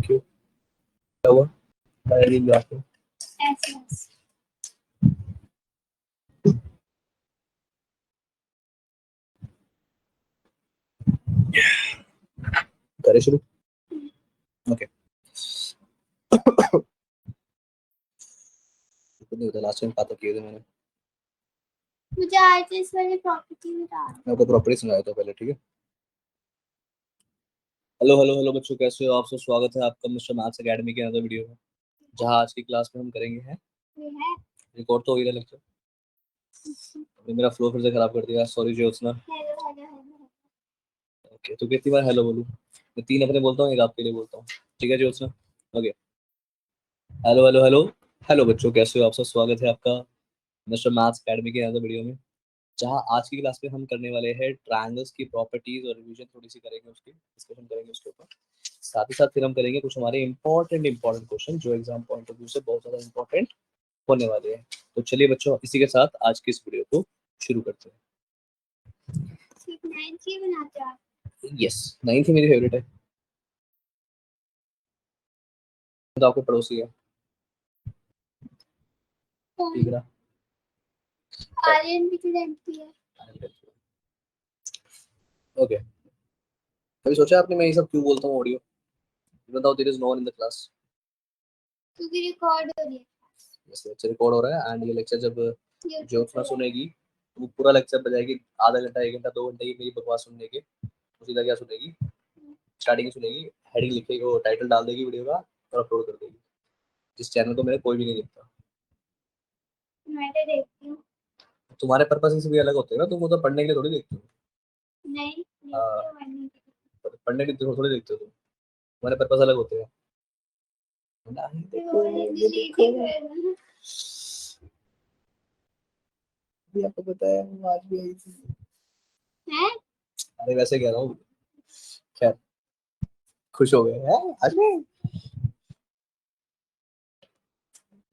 क्यों क्या हुआ? डायरी में आके करें शुरू। ओके नहीं होता, लास्ट टाइम बात किए थे मैंने। मुझे आज इस वाली प्रॉपर्टी में डाल। मैं आपको प्रॉपर्टी सुनाया था पहले, ठीक है। हेलो हेलो हेलो बच्चों, कैसे हो आप सब? स्वागत है आपका मिस्टर मैथ्स एकेडमी के अंदर वीडियो में, जहां आज की क्लास में हम करेंगे हैं रिकॉर्ड तो हो ही रहा लेक्चर। मेरा फ्लो फिर से खराब कर दिया, सॉरी ज्योत्सना। ओके तो कितनी बार हेलो बोलूं? मैं 3 अपने बोलता हूँ, 1 आपके लिए बोलता हूँ, ठीक है Jyotsna? Okay hello hello hello hello बच्चों, कैसे हो आप सब? स्वागत है आपका मिस्टर मैथ्स एकेडमी के अंदर वीडियो में, जहां आज की क्लास में हम करने वाले हैं ट्रायंगल्स की प्रॉपर्टीज और रिवीजन थोड़ी सी करेंगे, उसकी डिस्कशन करेंगे उसके ऊपर। साथ ही साथ फिर हम करेंगे कुछ हमारे इंपॉर्टेंट क्वेश्चन जो एग्जाम पॉइंट ऑफ व्यू से बहुत ज्यादा इंपॉर्टेंट होने वाले हैं। तो चलिए बच्चों, इसी के साथ आज की इस वीडियो को शुरू करते हैं। यस, 9th मेरी फेवरेट है, तो आपको पड़ोसी है, ठीक है ना? आर्यन भी तो जानती है। ओके कभी सोचा आपने मैं ये सब क्यों बोलता हूँ ऑडियो? बताओ, there is no one in the class. क्योंकि रिकॉर्ड हो रही है। यस, लेक्चर रिकॉर्ड हो रहा है एंड ये लेक्चर जब ज्योत्सना सुनेगी तो वो पूरा लेक्चर बजाएगी, आधा घंटा 1 घंटा 2 घंटे की मेरी बकवास सुनने के। तो सीधा क्या सुनेगी? स्टार्टिंग सुनेगी, हेडिंग लिखेगी, वो टाइटल डाल देगी वीडियो का और अपलोड कर देगी, जिस चैनल को मेरे कोई भी नहीं देखता। मैं तो देखती हूँ। तुम्हारे पर्पस से भी अलग होते हैं ना, तुम तो पढ़ने के लिए थोड़ी देखती हो। नहीं पढ़ने के लिए थोड़ी देखते हो तुम, तुम्हारे पर्पस अलग होते हैं। आपको पता है आज भी आई थी। अरे वैसे कह रहा हूँ, खैर खुश हो गए हैं आज में।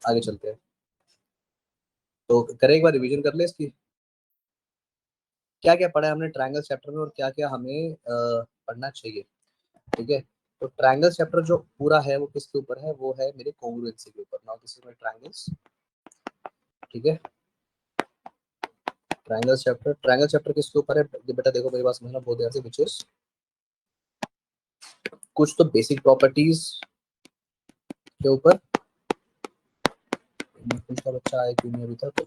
आगे चलते हैं, तो करें एक बार रिवीजन कर ले इसकी, क्या क्या पढ़ा है हमने ट्रायंगल चैप्टर में और क्या क्या हमें पढ़ना चाहिए, ठीक है। तो ट्रायंगल चैप्टर जो पूरा है वो किसके ऊपर है? वो है मेरे कॉन्ग्रुएंसी के ऊपर। Now this is my triangles, ठीक है। ट्रायंगल चैप्टर किसके ऊपर है बेटा? देखो मेरी बात समझना बहुत ध्यान से, विच इज कुछ तो बेसिक प्रॉपर्टीज के ऊपर। कुछ का बच्चा आया क्यों नहीं अभी तक?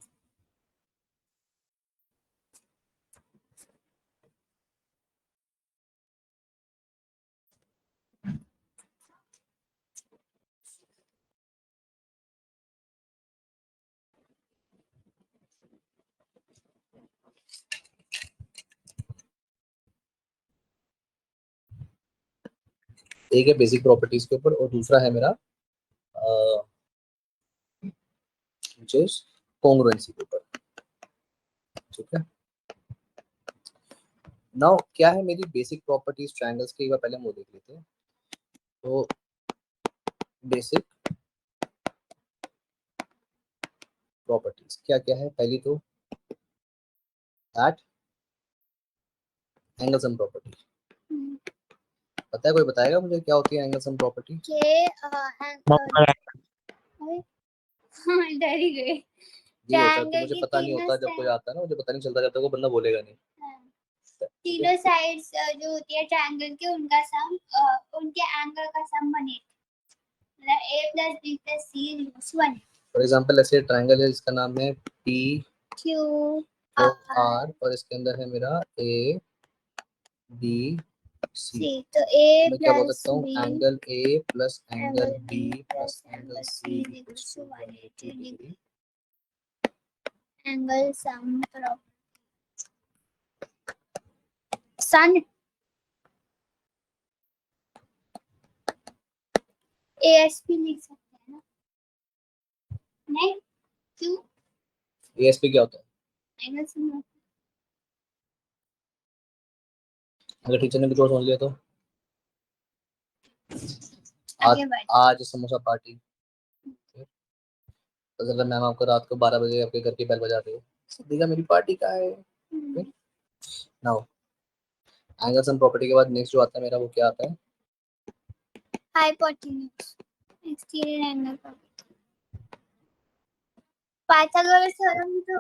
एक है बेसिक प्रॉपर्टीज के ऊपर और दूसरा है मेरा which is congruency के ऊपर, ठीक है। नाउ क्या है मेरी बेसिक प्रॉपर्टीज ट्रायंगल्स की, एक बार पहले हम वो देख लेते हैं। तो बेसिक प्रॉपर्टीज क्या क्या है? पहली तो दैट एंगल सम प्रॉपर्टी। पता है कोई बताएगा मुझे क्या होती है एंगल सम प्रॉपर्टी? डर ही गए। ये होता है तो मुझे पता नहीं होता, जब कोई आता है ना मुझे पता नहीं चलता जब तक वो बंदा बोलेगा नहीं। तीनों साइड्स जो होती है ट्रायंगल के, उनका सम उनके एंगल का सम बने, मतलब a + b + c = 1। For example ऐसे ट्रायंगल है जिसका नाम है p q r और इसके अंदर है मेरा a b c। तो a मैं क्या बोल सकता हूँ? b angle a plus angle b plus angle c = 180 degree. Angle sum सन एएसपी लिख सकते हैं ना? नहीं, क्यों? एएसपी क्या होता है? Angle sum. अगर टीचर ने कुछ और समझ लिया तो आगे बढ़। आज समोसा पार्टी। तो अगर मैम आपको रात को 12 बजे आपके घर की बेल बजा दे, दीदा मेरी पार्टी का है नाउ। एंगल्स एंड प्रॉपर्टी के बाद नेक्स्ट जो आता है मेरा वो क्या आता है? Hypotenuse exterior angle property. Pythagoras theorem तो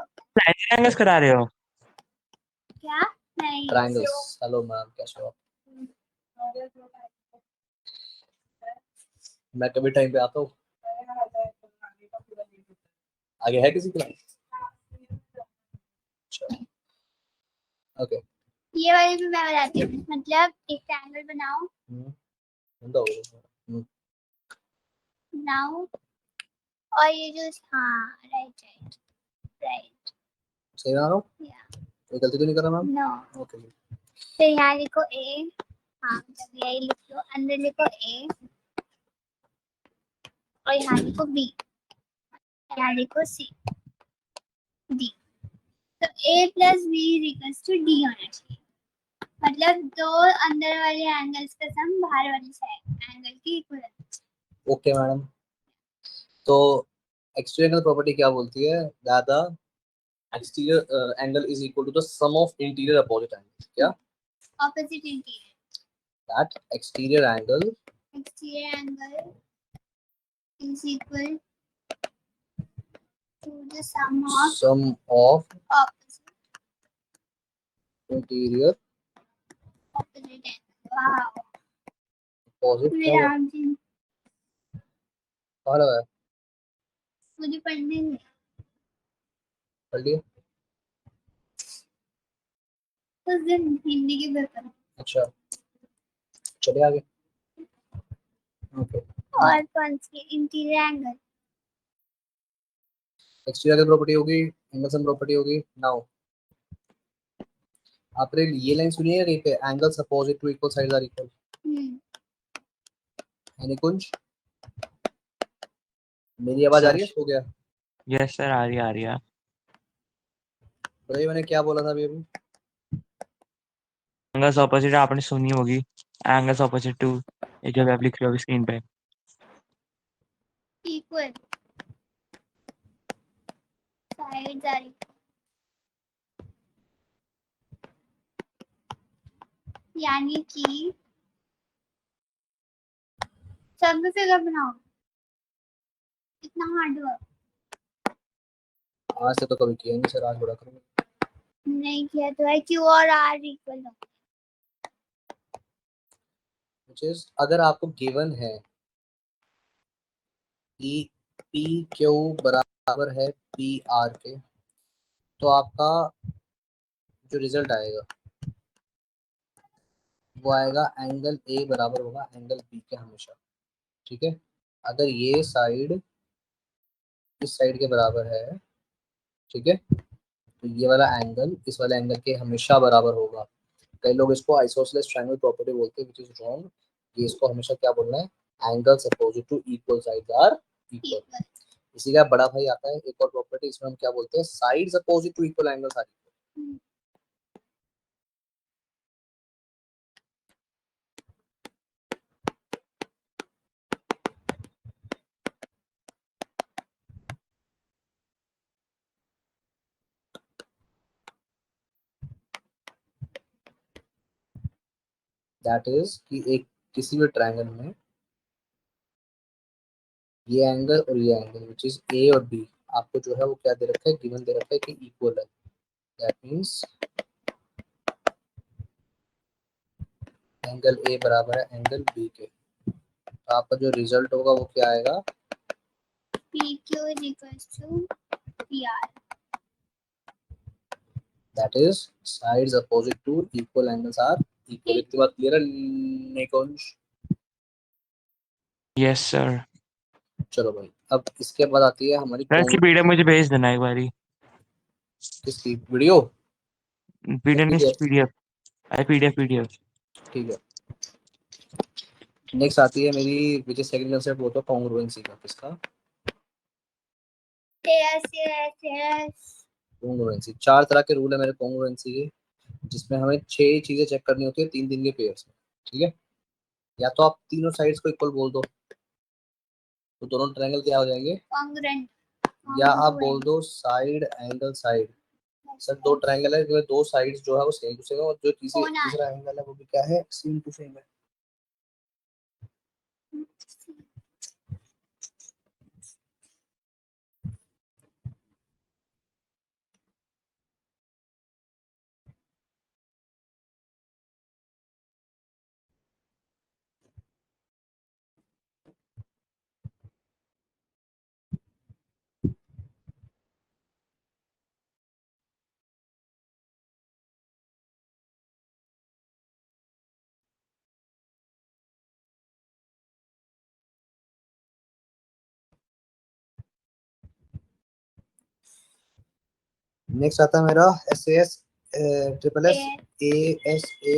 एंगल्स करा रहे हो क्या? नहीं, ट्रायंगल्स। हेलो मैम, कैसे हो आप? मैं कभी टाइम पे आता हूँ। आगे है किसी क्लास? ओके, ये वाली भी मैं बताती हूँ। मतलब एक ट्रायंगल बनाओ, बनाओ, और ये जो हाँ राइट राइट राइट सही बना रहा हूँ? या कोई गलती तो नहीं कर रहा मैम? नो। ओके। फिर यहाँ लिखो ए, हाँ मतलब यही लिख लो, अंदर लिखो ए और यहाँ लिखो बी, यहाँ लिखो सी डी। तो A plus B equals to D होना चाहिए। मतलब दो अंदर वाले एंगल्स का सम बाहर वाले साइड एंगल की इक्वल। ओके मैडम, तो एक्सटर्नल प्रॉपर्टी क्या बोलती है? That the exterior angle is equal to the sum of interior opposite angle. क्या? Opposite interior. That exterior angle is equal to the sum of sum of opposite interior angle. Wow. Opposite. क्या हुआ? विराम जी कहाँ लगा है? मुझे पढ़ने में पढ़ लिया? उस दिन हिंदी के पेपर अच्छा, चलिए आगे। ओके, और कौन सी इंटीरियर एंगल एक्सटीरियर प्रॉपर्टी होगी, एंगल सम प्रॉपर्टी होगी। नाउ आपने ये लाइन सुनी है कहीं पे? Angles opposite to equal sides are equal. Nikunj, मेरी आवाज आ रही है? हो गया? यस सर, आ रही है। बताइए मैंने क्या बोला था अभी अभी? एंगल्स ऑपोजिट आपने सुनी होगी, एंगल्स ऑपोजिट टू, ये जो आप लिख रहे हो स्क्रीन पे। इक्वल साइड्स आर यानी कि सब में फिगर बनाओ। इतना हार्ड वर्क आज से तो कभी किया नहीं सर, आज बड़ा करूंगा। नहीं किया तो है क्यू और आर इक्वल हो। which is अगर आपको गिवन है कि पी क्यू बराबर है पी आर के, तो आपका जो रिजल्ट आएगा वो आएगा एंगल ए बराबर होगा एंगल बी के हमेशा। ठीक है, अगर ये साइड इस साइड के बराबर है, ठीक है, तो ये वाला एंगल इस वाले एंगल के हमेशा बराबर होगा। कई लोग इसको आइसोसेलेस ट्रायंगल प्रॉपर्टी बोलते हैं, व्हिच इज रॉन्ग। ये इसको हमेशा क्या बोलना है? Angles opposite to equal sides are equal. इसी का बड़ा भाई आता है एक और प्रॉपर्टी, इसमें हम क्या बोलते हैं? Sides opposite to equal angles are equal. That is कि एक किसी भी ट्रायंगल में ये एंगल और ये एंगल विच इज ए और बी, आपको जो है वो क्या दे रखा है? गिवन दे रखा है कि इक्वल है। दैट मींस एंगल ए बराबर है एंगल बी के। तो आपका जो रिजल्ट होगा वो क्या आएगा? PQ is equals to PR. That is sides opposite to equal angles are equal. इतनी बात क्लियर है निकुंज? Yes sir. चलो भाई, अब इसके बाद आती है हमारी सर इसकी पीडीएफ मुझे भेज देना एक बारी। किसकी वीडियो? वीडियो नहीं, PDF? पीडीएफ। अरे पीडीएफ। ठीक है। नेक्स्ट आती है मेरी विच इज सेकंड कंसेप्ट, वो तो कॉन्ग्रुएंसी का। किसका? yes. कॉन्ग्रुएंसी। 4 तरह के रूल है मेरे कॉन्ग्रुएंसी के, जिसमें हमें 6 चीजें चेक करनी होती है 3 3 के पेयर्स में। ठीक है, या तो आप तीनों साइड्स को इक्वल बोल दो तो दोनों ट्रायंगल क्या हो जाएंगे, Congruent. या आप बोल दो side angle side. Sir 2 triangle है जिसमें 2 साइड्स जो है वो सेम टू सेम है, और जो तीसरा एंगल है वो भी क्या है, सेम टू सेम है। नेक्स्ट आता है मेरा SAS triple S ASA।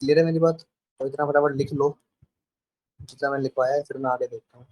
Clear है मेरी बात? तो इतना फटाफट लिख लो जितना मैंने लिखवाया है, फिर मैं आगे देखता हूँ।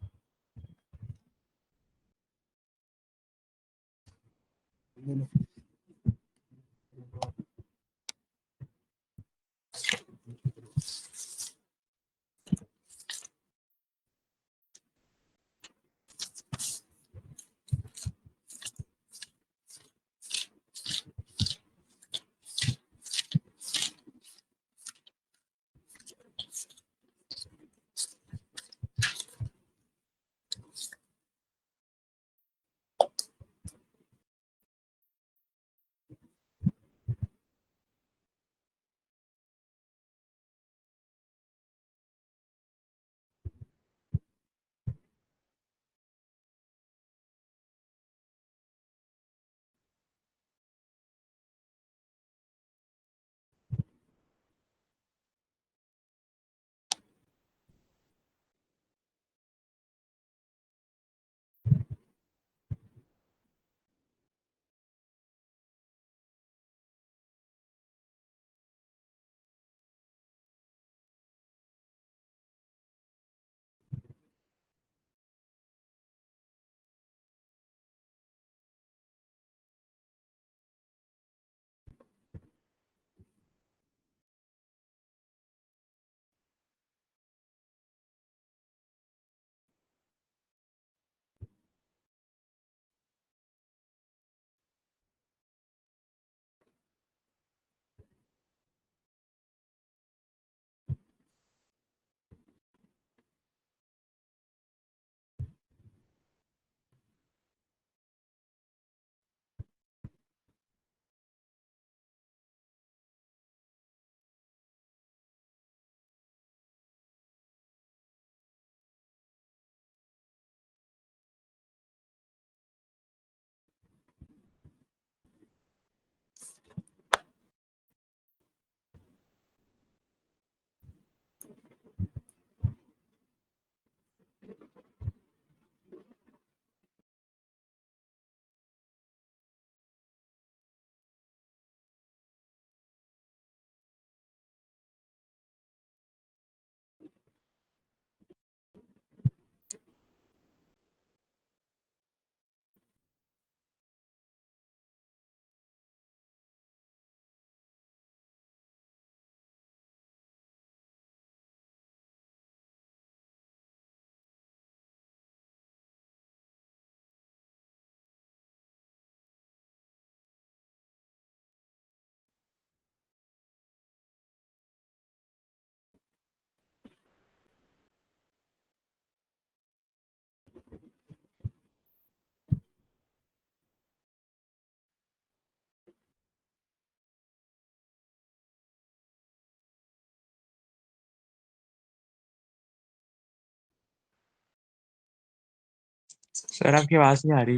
सर आपकी आवाज नहीं आ रही।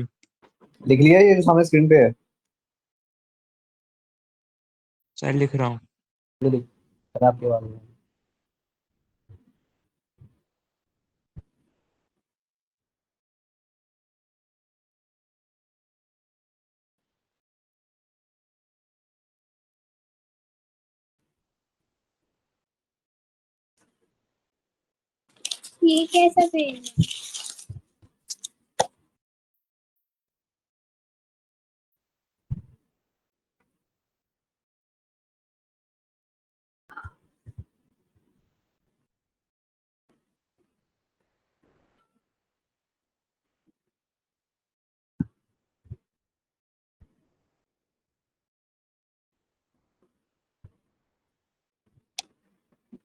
लिख लिया ये जो सामने स्क्रीन पे है? सर लिख रहा हूँ। ये लिख, अरे आपके बारे में। ये कैसा पेज है?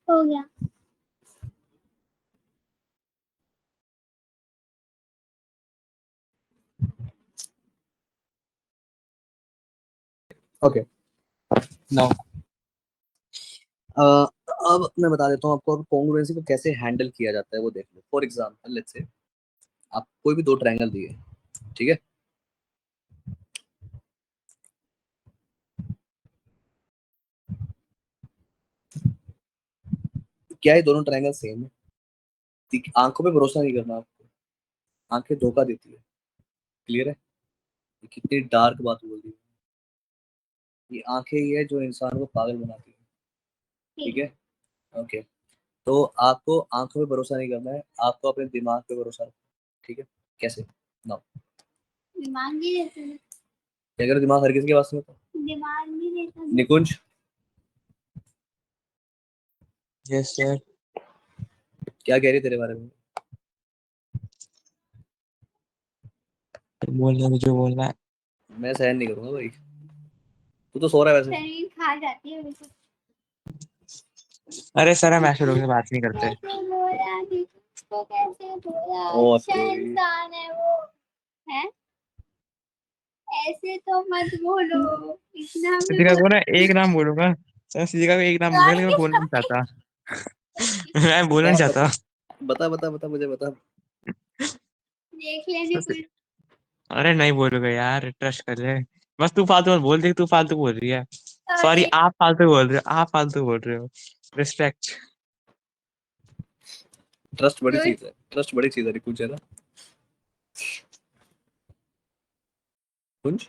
हो गया। ओके नाउ अब मैं बता देता हूँ आपको, अब कॉन्ग्रुएंसी को कैसे हैंडल किया जाता है वो देख लो। फॉर एग्जांपल लेट्स से आप कोई भी दो ट्रायंगल दिए, ठीक है, क्या ये दोनों ट्रायंगल सेम है? आंखों पे भरोसा नहीं करना आपको, आंखें धोखा देती है। क्लियर है? ये कितनी डार्क बात बोल दी। ये आंखें ही है जो इंसान को पागल बनाती है। ठीक है, ओके। तो आपको आंखों पे भरोसा नहीं करना है, आपको अपने दिमाग पे भरोसा रखना है। ठीक है, कैसे? ना दिमाग नहीं देता। क्या करो, दिमाग हर किसी के पास में होता दिमाग नहीं देता। है। निकुंज यस सर। क्या कह रही है तेरे बारे में? बोलना मुझे बोलना है। मैं सहन नहीं करूंगा भाई, तू तो सो रहा है वैसे। शरीर खा जाती है बिल्कुल। अरे सर हम ऐसे लोगों से बात नहीं करते। कैसे बोला इसको, कैसे बोला? और अच्छा तेरी इंसान है वो। है ऐसे तो मत बोलो, इतना भी सिद्धिका को मत। ना एक नाम बोलूंगा सर, सिद्धिका को एक नाम बोलूंगा, लेकिन मैं बोलना नहीं चाहता। मैं बोलना नहीं बता चाहता। बता बता बता बता मुझे बता। देख लेने कुछ। अरे नहीं बोलूंगा यार, ट्रस्ट कर ले। बस तू फालतू मत बोल, देख तू फालतू बोल रही है। सॉरी, अरे आप फालतू बोल रहे हो, आप फालतू बोल रहे हो। रिस्पेक्ट। ट्रस्ट बड़ी गुड। चीज है, ट्रस्ट बड़ी चीज है निकुंज, है ना कुंज?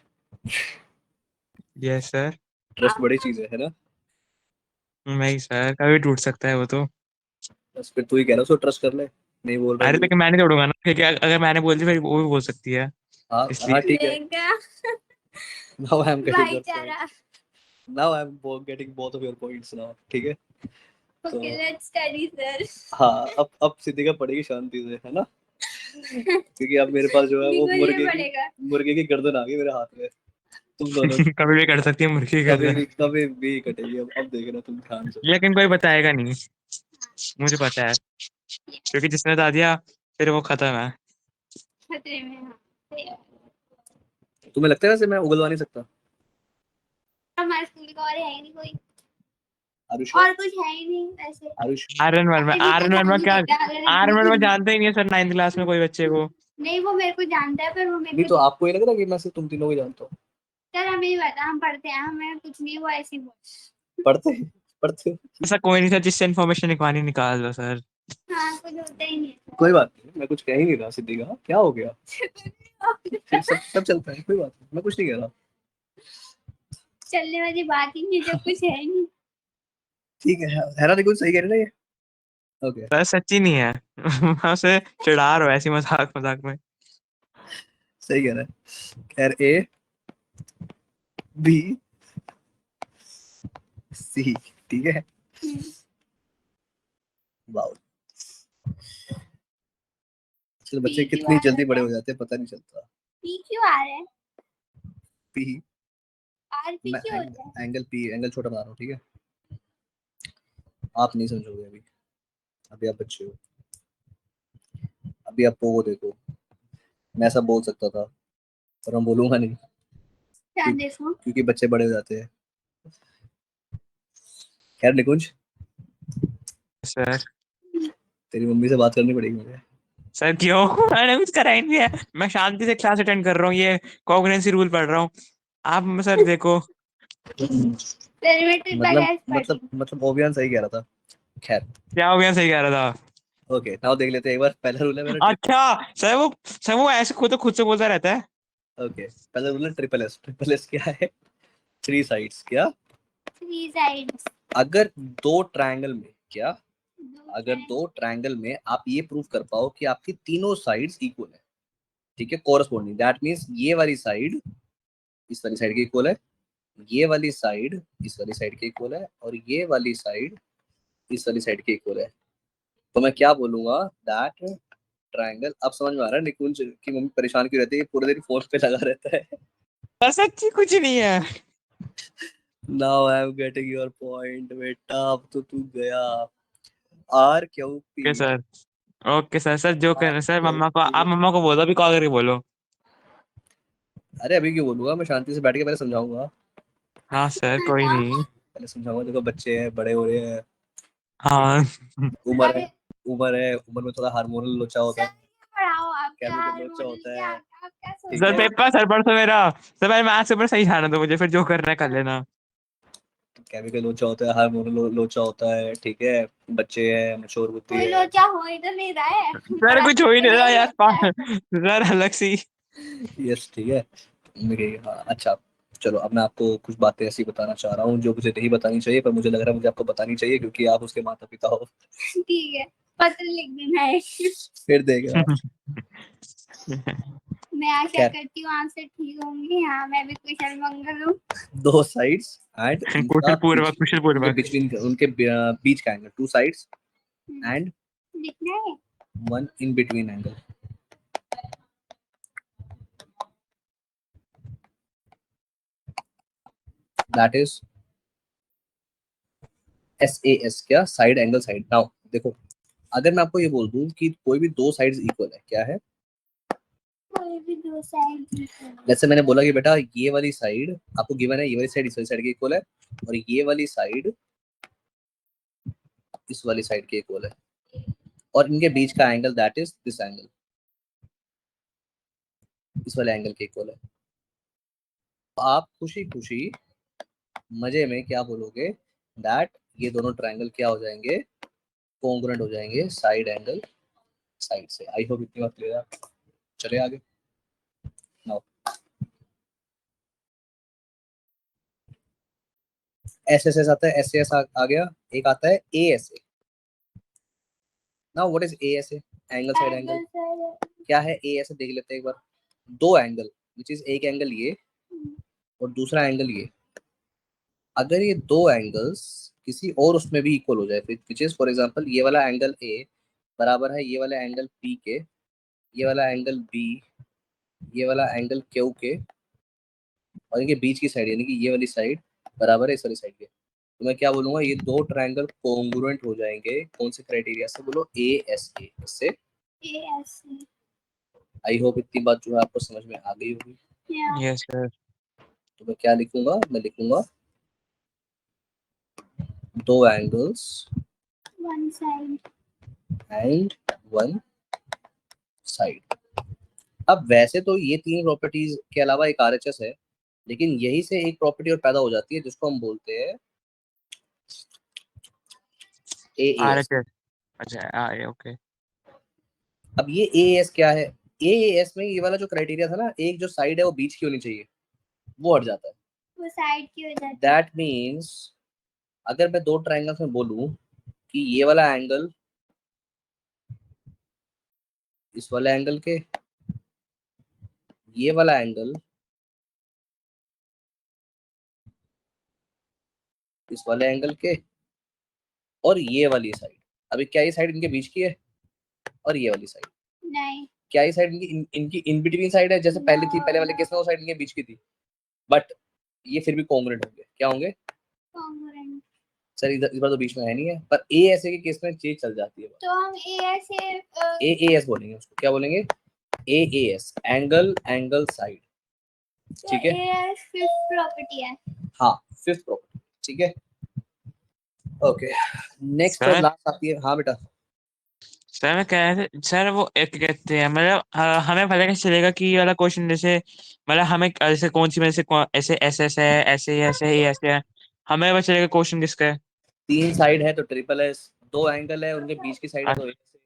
Yes sir. ट्रस्ट बड़ी चीज है ना? नहीं सर, कभी टूट सकता है वो तो। बस फिर तू ही कह रहा है उसको ट्रस्ट कर ले, नहीं बोल रहा अरे तू। लेकिन मैंने तोड़ूंगा ना, क्योंकि अगर मैंने बोल दी फिर वो भी बोल सकती है, हाँ हाँ इसलिए। ठीक है। देखा now I am getting your point, भाईचारा। Now I am getting both of your points now, ठीक है। तो ओके लेट्स स्टडी सर। हाँ, अब सिद्धि का पड़ेगी शांति से, है ना, क्योंकि अब मेरे पास जो है वो निकुंज में पड़ेगा। मुर्गे की गर्दन आ गई मेरे हाथ में, तुम दोनों की। कभी भी कर सकती है मुर्गी की गर्दन। कभी भी कटेगी। अब देखना तुम ध्यान से। लेकिन कोई बताएगा नहीं, मुझे पता है, क्योंकि जिसने बता दिया फिर वो खत्म है। खतरे में हाँ। सही है। तुम्हें लगता है वैसे मैं उगलवा नहीं सकता? हमारे स्कूल का और है ही नहीं कोई, आरुष, और कुछ है ही नहीं वैसे। आरुष आयरन मैन में, मैं भी आयरन मैन में बताऊंगी क्या, बेटा, अगर आयरन मैन में निकुंज। जानते ही नहीं है सर 9th क्लास में कोई बच्चे को। नहीं वो मेरे को जानता है, पर वो मेरे नहीं को तो आपको ये लग रहा है कि मैं सिर्फ तुम तीनों को जानता हूँ? सर हमें ही बता, हम पढ़ते हैं, हमें कुछ नहीं, वो ऐसी बोल। पढ़ते पढ़ते ऐसा कोई नहीं था जिससे इन्फॉर्मेशन निकालनी निकाल दो सर। हाँ कुछ होता ही नहीं है कोई बात नहीं, मैं कुछ कह ही नहीं रहा सिद्धि का, क्या हो गया? फिर सर। सब चलता है, कोई बात नहीं, मैं कुछ नहीं कह रहा। चलने वाली बात ही नहीं जब कुछ है ही नहीं। ठीक है ना, देखो सही कह रहे ना ये। ओके, सर सच्ची नहीं है। मैं उसे चिढ़ा रहा हूँ ऐसी मजाक मजाक में। सही कह रहा है। खैर, ए बी सी, ठीक है। वाओ, चल बच्चे पी क्यों कितनी आ जल्दी रहा बड़े है? हो जाते हैं पता नहीं चलता। पी क्यों आ रहा है? पी, आर पी मैं क्यों होता है? एंगल पी, एंगल छोटा बना रहा हूँ, ठीक है। आप नहीं समझोगे अभी, अभी आप बच्चे हो, अभी आपको वो देखो, मैं सब बोल सकता था पर मैं बोलूंगा नहीं, क्या देखो? क्योंकि बच्चे बड़े हो जाते हैं। खैर निकुंज, सर। तेरी मम्मी से बात करनी पड़ेगी मुझे। सर क्यों? मैंने कुछ करा ही नहीं है, मैं शांति से क्लास अटेंड कर रहा हूँ, ये कॉग्निजेंसी रूल पढ़ रहा हूँ। आप सर देखो। पेरीमीटर मतलब बैलेंस पढ़ रही हूँ। ओबियन सही कह रहा था। खैर, क्या हो गया, सही कह रहा था। ओके नाउ देख लेते हैं एक बार। पहला रूल है मेरा अच्छा। सर वो ऐसे खुद से बोलता रहता है। ओके, पहला रूल है ट्रिपल एस। ट्रिपल एस क्या है? थ्री साइड्स क्या? Three sides. अगर दो ट्रायंगल में क्या, अगर दो ट्रायंगल में आप ये प्रूव कर पाओ कि आपकी तीनों साइड्स इक्वल है, ठीक है, कोरस्पॉन्डिंग, दैट मींस ये वाली साइड इस वाली साइड के इक्वल है, ये वाली साइड इस वाली साइड के इक्वल है, और ये वाली साइड इस वाली साइड के इक्वल है, तो मैं क्या बोलूंगा, दैट ट्रायंगल। अब समझ में आ रहा है निकुंज की मम्मी परेशान क्यों रहती है, पूरे दिन फोन पे लगा रहता है। सच्ची कुछ नहीं है। Now I am getting your point बेटा, अब तो तू गया। R Q okay P, sir, okay sir, sir जो आर कर सर क्यू मम्मा को, पी। आप मम्मा को बोलो, अभी कॉल करके बोलो। अरे अभी क्यों बोलूंगा, मैं शांति से बैठ के पहले समझाऊंगा। हाँ सर, कोई नहीं। पहले समझाऊंगा, देखो बच्चे हैं, बड़े हो रहे हैं, हाँ उम्र है, उम्र में थोड़ा हार्मोनल लोचा होता है, पढ़ाओ आप क्या केमिकल लोचा हार्मोनल होता क्या, है, आप क्या ठीक सर सोच है। रहे पेपर, सर परसों मेरा, सर पहले मैथ्स पेपर सही जाना दो मुझे, फिर जो करना है कर लेना। केमिकल लोचा होता है, हार्मोनल लोचा होता है, ठीक है। बच्चे हैं, मैच्योर हो? होती कोई है। लोचा हो ही तो नहीं रहा है, सर बड़ा कुछ हो ही तो नहीं रहा यही यार, होता है। सर अलग सी। यस, ठीक है। मेरे, हाँ अच्छा, चलो अब मैं आपको कुछ बातें ऐसी बताना चाह रहा हूँ जो मुझे नहीं बतानी चाहिए, पर मुझे लग रहा है मुझे आपको बतानी चाहिए क्योंकि आप उसके माता पिता हो। ठीक है, पत्र लिख देना है। फिर देगा। मैं आशा क्या, करती हूँ आंसर ठीक होंगे। हाँ, मैं भी कुशल मंगल हूँ। दो साइड्स एंड उनका कुशल बीच, पूर्वक, कुशल उनके पूर्वक। बिटवीन, उनके बीच का एंगल, टू साइड्स एंड लिखना है। One in between angle, that is SAS, क्या, साइड एंगल साइड। नाउ देखो, अगर मैं आपको ये बोल दूं कि कोई भी दो साइड्स इक्वल है, क्या है, कोई भी दो साइड लिखना है। जैसे मैंने बोला कि बेटा ये वाली साइड आपको गिवन है, ये वाली साइड इस वाली साइड के इक्वल है, और ये वाली साइड इस वाली साइड के इक्वल है, और इनके बीच का angle that is this angle, इस वाले एंगल के इक्वल है, तो आप खुशी खुशी मजे में क्या बोलोगे, दैट ये दोनों ट्रायंगल क्या हो जाएंगे, कॉन्ग्रुएंट हो जाएंगे साइड एंगल साइड से। आई होप इतनी बात क्लियर है। चले आगे। नाउ SSS आता है, SAS आ गया, एक आता है ASA। Now what is ASA, angle side angle. Angle side. क्या है ASA, देख लेते हैं एक बार। दो एंगल, विच इज एक एंगल ये और दूसरा एंगल ये, अगर ये दो एंगल्स किसी और उसमें भी इक्वल हो जाए, विच इज फॉर एग्जांपल ये वाला एंगल A बराबर है ये वाला एंगल P के, ये वाला एंगल B ये वाला एंगल Q के, और इनके बीच की साइड यानी कि ये वाली साइड बराबर है इस वाली साइड के, तो मैं क्या बोलूंगा, ये दो ट्रायंगल कॉन्ग्रुएंट हो जाएंगे, कौन से क्राइटेरिया से, बोलो ASA, इससे। ASA। आई होप इतनी बात जो है आपको समझ में आ गई होगी। Yes sir. तो मैं क्या लिखूंगा, मैं लिखूंगा दो angles one side. And one side. अब वैसे तो ये तीन प्रॉपर्टीज के अलावा एक RHS है, लेकिन यही से एक प्रॉपर्टी और पैदा हो जाती है जिसको हम बोलते हैं AAS। RHS। अच्छा ओके। अब ये AAS क्या है, AAS में ये वाला जो क्राइटेरिया था ना, एक जो साइड है वो बीच की होनी चाहिए, वो हट जाता है। वो साइड की हो जाती है। दैट मीन्स अगर मैं दो ट्रायंगल्स में बोलूं कि ये वाला एंगल इस वाले एंगल के, ये वाला एंगल इस वाले एंगल के, और ये वाली साइड, अभी क्या ये साइड इनके बीच की है, और ये वाली साइड, नहीं। क्या ये साइड इनकी इन बिटवीन साइड है, जैसे पहले थी, पहले वाले केस में वो साइड इनके बीच की थी, बट ये फिर भी कॉन्ग्रुएंट होंगे, क्या होंगे कॉन्ग्रुएंट। सर, इधर इस बार तो बीच में है नहीं है, पर ए ऐसे के केस में चीज चल जाती है। तो हम ASA। AAS बोलेंगे उसको, क्या बोलेंगे, AAS, एंगल एंगल साइड, ठीक है। AS फिफ्थ प्रॉपर्टी है। हाँ, फिफ्थ प्रॉपर्टी, ठीक है। ओके, नेक्स्ट और सर, लास्ट आती है, हाँ बेटा। सर मैं कह रहे थे सर, वो एक कहते हैं मतलब हमें पता कैसे चलेगा कि ये वाला क्वेश्चन जैसे, मतलब हमें जैसे कौन सी में से ऐसे SS है, ऐसे ऐसे ही ऐसे है, हमें पता चलेगा क्वेश्चन किसका है। तीन साइड है तो SSS, दो एंगल है उनके बीच की साइड है तो अच्छा, AS,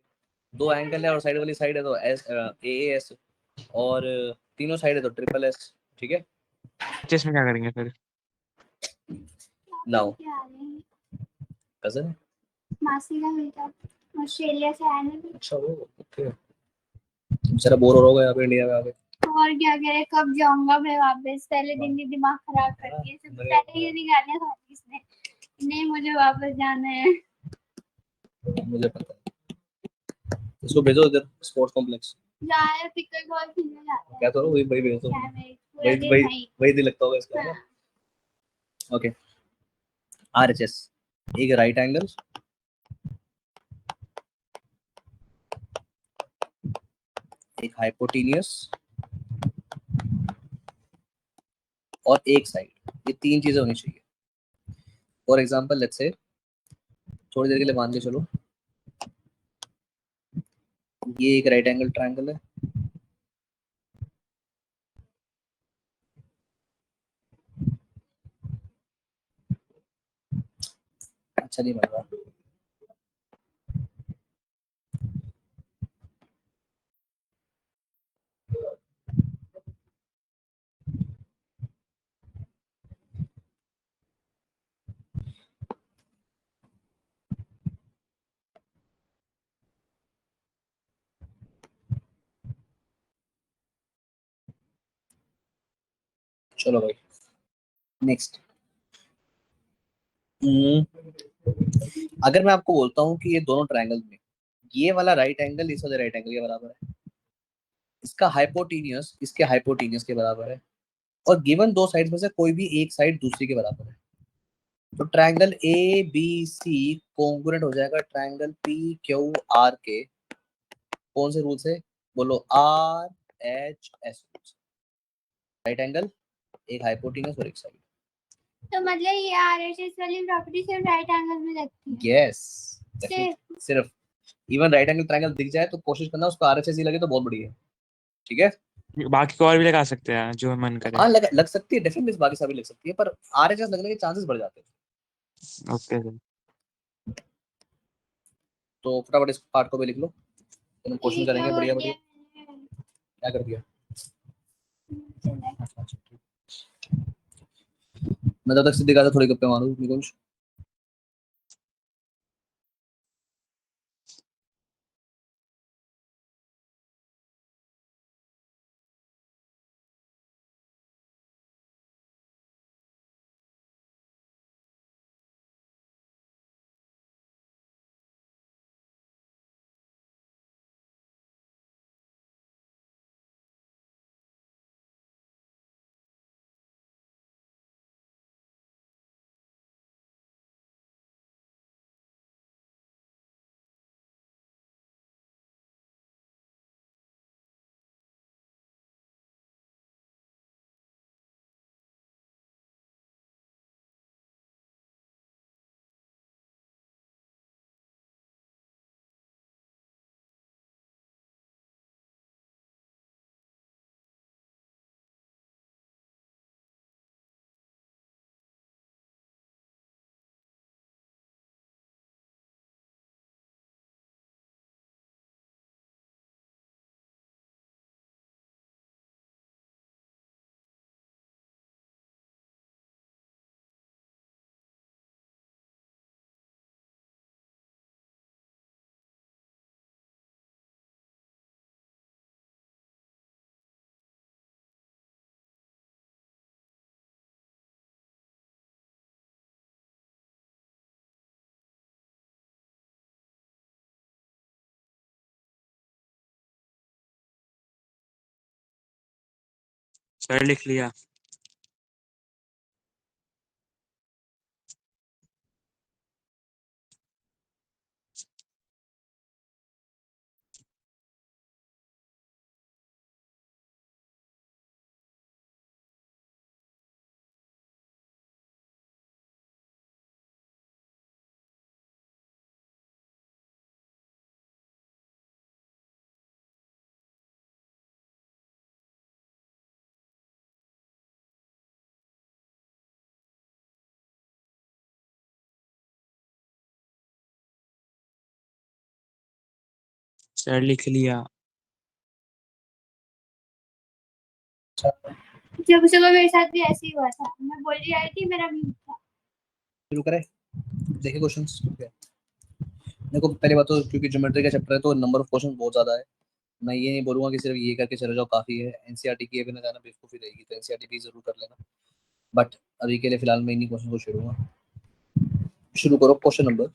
दो एंगल है और साइड वाली साइड है तो AAS, और तीनों साइड है तो SSS, ठीक है। इसमें क्या करेंगे फिर। नाउ कजन मासी का बेटा ऑस्ट्रेलिया से आया ना। अच्छा वो ओके, बेचारा बोर हो रहा होगा यहाँ पे इंडिया में आके। और क्या करे, कब जाऊंगा मैं वापस, पहले दिन ही दिमाग खराब कर दिया, सबसे पहले ये निकालने खाती इसने, नहीं मुझे वापस जाना है। मुझे पता है, इसको भेजो इधर स्पोर्ट्स कॉम्प्लेक्स। जाए पिकल बॉल खेलने जाता है। क्या करो वही वही भेजो, क्या मैं पूरा वही दिन वही नहीं। वही दिल लगता होगा इसका, है ना? हाँ। ओके, आरएचएस एक राइट एंगल, एक हाइपोटेनियस और एक साइड, ये तीन चीजें होनी चाहिए। फॉर एग्जांपल लेट्स से थोड़ी देर के लिए मान के चलो ये एक राइट एंगल ट्रायंगल है, अच्छा नहीं बन रहा। चलो भाई नेक्स्ट। अगर मैं आपको बोलता हूँ कि ये दोनों ट्रायंगल में ये वाला राइट एंगल इस वाले राइट एंगल के बराबर है, इसका हाइपोटेनियस इसके हाइपोटेनियस के बराबर है, और गिवन दो साइड्स में से कोई भी एक साइड दूसरी के बराबर है, तो triangle A B C congruent हो जाएगा ट्रायंगल पी क्यू आर के कौन से रूल से? बोलो, आर एच एस रूल से। राइट एंगल, एक हाइपोटेनस और एक साइड। तो मतलब ये आरएचएस वाली प्रॉपर्टी सिर्फ राइट एंगल में लगती है? यस, सिर्फ सिर्फ इवन राइट एंगल ट्रायंगल दिख जाए तो कोशिश करना उसको आरएचएस ही लगे तो बहुत बढ़िया है, ठीक है? बाकी को और भी लगा सकते हैं जो मन करे। हाँ लग सकती है डेफिनेटली, बाकी सभी लग सकती है, पर आरएचएस लगने के चांसेस बढ़ जाते हैं। Okay sir. तो फटाफट इस पार्ट को भी लिख लो, तो क्वेश्चन ये करेंगे क्या बढ़िया हो बढ़िया। गया? क्या कर दिया? चला। अच्छा, ठीक। मैं तब तक सिद्धि का थोड़ी गप्पे मारूं निकुंज। सर लिख लिया। सर लिख लिया। जब सुबह मेरे साथ भी ऐसे ही हुआ था, मैं बोल रही आई थी, मेरा म्यूट था। शुरू करें, देखिए क्वेश्चंस क्या है। देखो पहली बात तो क्योंकि ज्योमेट्री का चैप्टर है तो नंबर ऑफ क्वेश्चन बहुत ज्यादा है। मैं ये नहीं बोलूंगा कि सिर्फ ये करके चले जाओ काफी है। एनसीईआरटी की अभी ना जाना बेवकूफी रहेगी, तो एनसीईआरटी भी जरूर कर लेना। बट अभी के लिए फिलहाल मैं इन्हीं क्वेश्चन को छेड़ूंगा। शुरू करो क्वेश्चन नंबर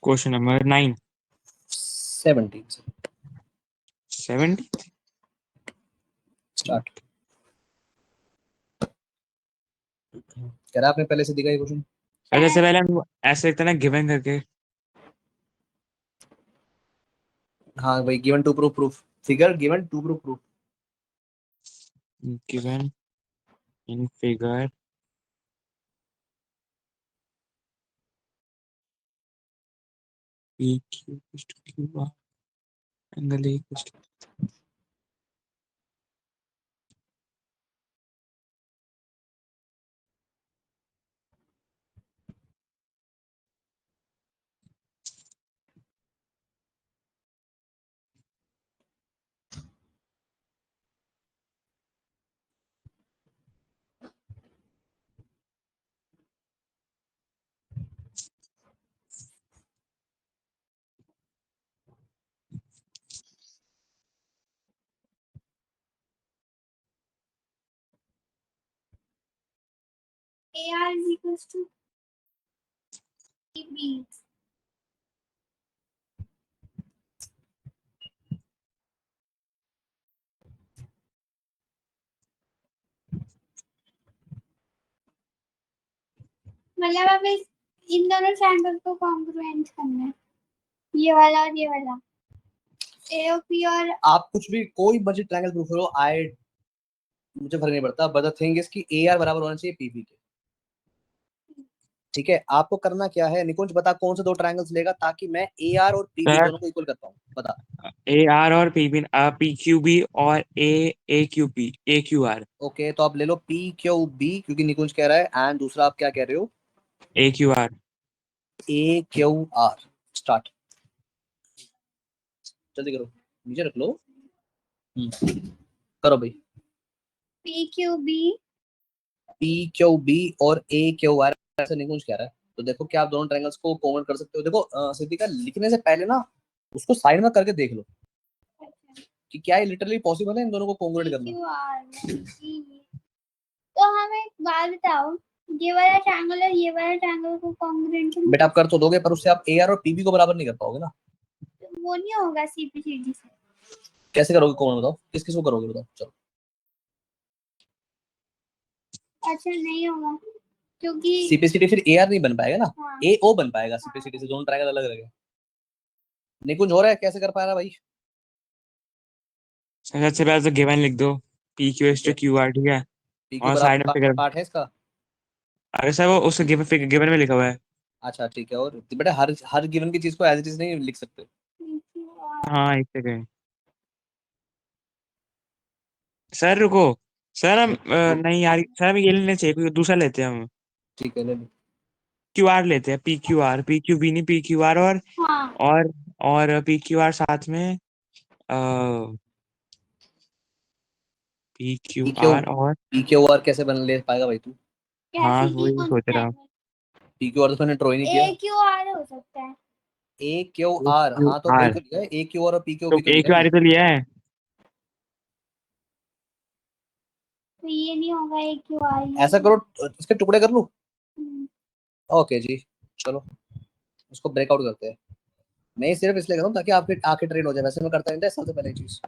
क्वेश्चन नंबर 9 17 से 70। स्टार्ट। कह रहा आपने पहले से दिखा ये क्वेश्चन? अच्छा, सबसे पहले हम ऐसे लिखते हैं ना, गिवन करके। हाँ भाई, given to proof proof figure, given to proof proof. Given in figure P Q Q R angle A AR is equals to B. मतलब अब इन दोनों ट्रायंगल को कॉन्ग्रुएंट करना है, ये वाला और ये वाला, AOP और आप कुछ भी कोई मर्जी ट्रायंगल प्रूफ करो, आई मुझे फर्क नहीं पड़ता। बट द थिंग इज कि ए आर बराबर होना चाहिए पीबी के। ठीक है, आपको करना क्या है निकुंज, बता कौन से दो ट्रायंगल्स लेगा ताकि मैं ए आर और पीबी सर, दोनों को इक्वल कर पाऊं, बता। ए आर और पी क्यू बी और A Q P A Q R okay, तो आप ले लो पी क्यू बी क्योंकि निकुंज कह रहा है, एंड दूसरा आप क्या कह रहे हो? ए Q R. A Q are. Start, जल्दी करो, नीचे रख लो। करो भाई। PQB पी क्यू बी और ए क्यू आर, ऐसा निकुंज कह रहा है। तो देखो क्या आप दोनों ट्रायंगल्स को कॉमन कर सकते हो? देखो सिद्धिका, लिखने से पहले ना उसको साइड में करके देख लो कि क्या ये लिटरली पॉसिबल है इन दोनों को कॉन्ग्रुएंट करना। PQR। तो हमें एक बात बताओ, ये वाला ट्रायंगल और ये वाला ट्रायंगल को कॉन्ग्रुएंट बेटा आप कर तो दोगे, पर उससे आप ए आर और पीबी को बराबर नहीं कर पाओगे ना। वो नहीं होगा CPCD से। कैसे करोगे कॉमन, बताओ किस किस को करोगे, बताओ चलो। अच्छा नहीं होगा क्योंकि सीपीसीटी फिर ए आर नहीं बन पाएगा ना, हाँ, ए ओ बन पाएगा सीपीसीटी से, दोनों ट्रायंगल अलग अलग है। निकुंज हो रहा है, कैसे कर पा रहा भाई? सर, सबसे पहले तो गिवन लिख दो, पी क्यू एस ठीक टू है, क्यू आर, ठीक है। पी क्यू और साइड में बराबर फिगर, पार्ट है इसका। अरे सर वो उस गिवन में लिखा हुआ है। अच्छा ठीक है, और बेटा हर हर गिवन की चीज को एज इट इज नहीं लिख सकते। PQR। हाँ, एक सेकेंड सर, रुको। सर हम नहीं यार, सर हम ये लेने चाहिए, कोई दूसरा लेते हैं हम। ठीक है, ले लो। क्यू आर लेते हैं, पी क्यू बी नहीं, पी क्यू आर। हाँ, और और पी क्यू आर साथ में P Q P Q R और, पी क्यू आर कैसे बन ले पाएगा भाई तू? हाँ कैसे भी वही कौन सोच सा रहा हूँ। पी क्यू आर तो मैंने ड्रॉ ही नहीं किया। AQR हो सकता है। ए क्यू ए आर, क्यू हाँ तो वही आर, तो लिया है, ए क्यू आर और पी क्यू तो बी तो ए लिया क्यू है आर ही मैंने। तो लिया है। तो ये नहीं होगा AQR ऐसा करो, इसके टुकड़े कर लूं। हम्म, ओके जी, चलो इसको ब्रेकआउट करते हैं। मैं ये सिर्फ इसलिए कर रहा हूँ ताकि आपके आंखें ट्रेन हो जाए, वैसे मैं करता नहीं था सबसे पहले चीज।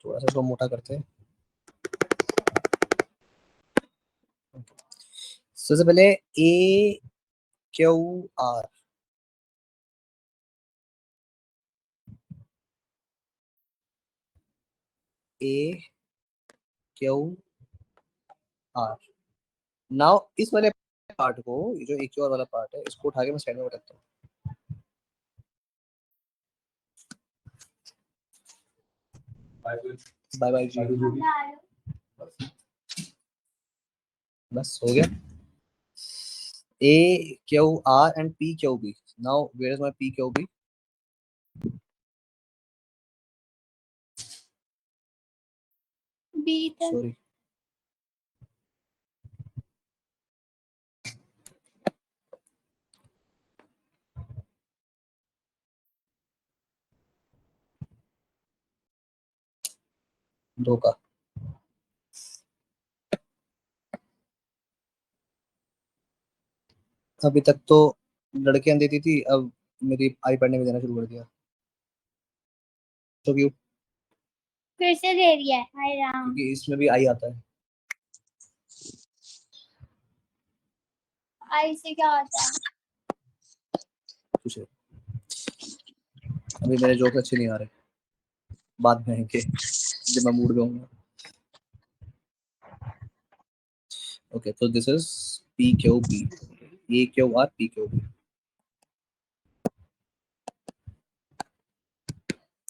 थोड़ा सा इसको मोटा करते हैं। सबसे पहले A Q R, A Q R. Now इस वाले पार्ट को, ये जो ए क्यू आर वाला पार्ट है, इसको उठा के मैं साइड में रखता हूँ। बाय बाय जी। बस हो गया। A Q R and P Q B. Now where is my P Q B? B तक सॉरी, धोखा। अभी तक तो लड़कियां देती थी, अब मेरी आईपैड ने भी देना शुरू कर दिया। तो क्यों? फिर से दे दिया है, हाय राम। क्योंकि इसमें भी आई आता है। आई से क्या होता है? कुछ है। अभी मेरे जोक अच्छे नहीं आ रहे, बाद में आएंगे जब मैं मूड में होऊंगा। ओके, तो this is P Q B, A Q R P Q B.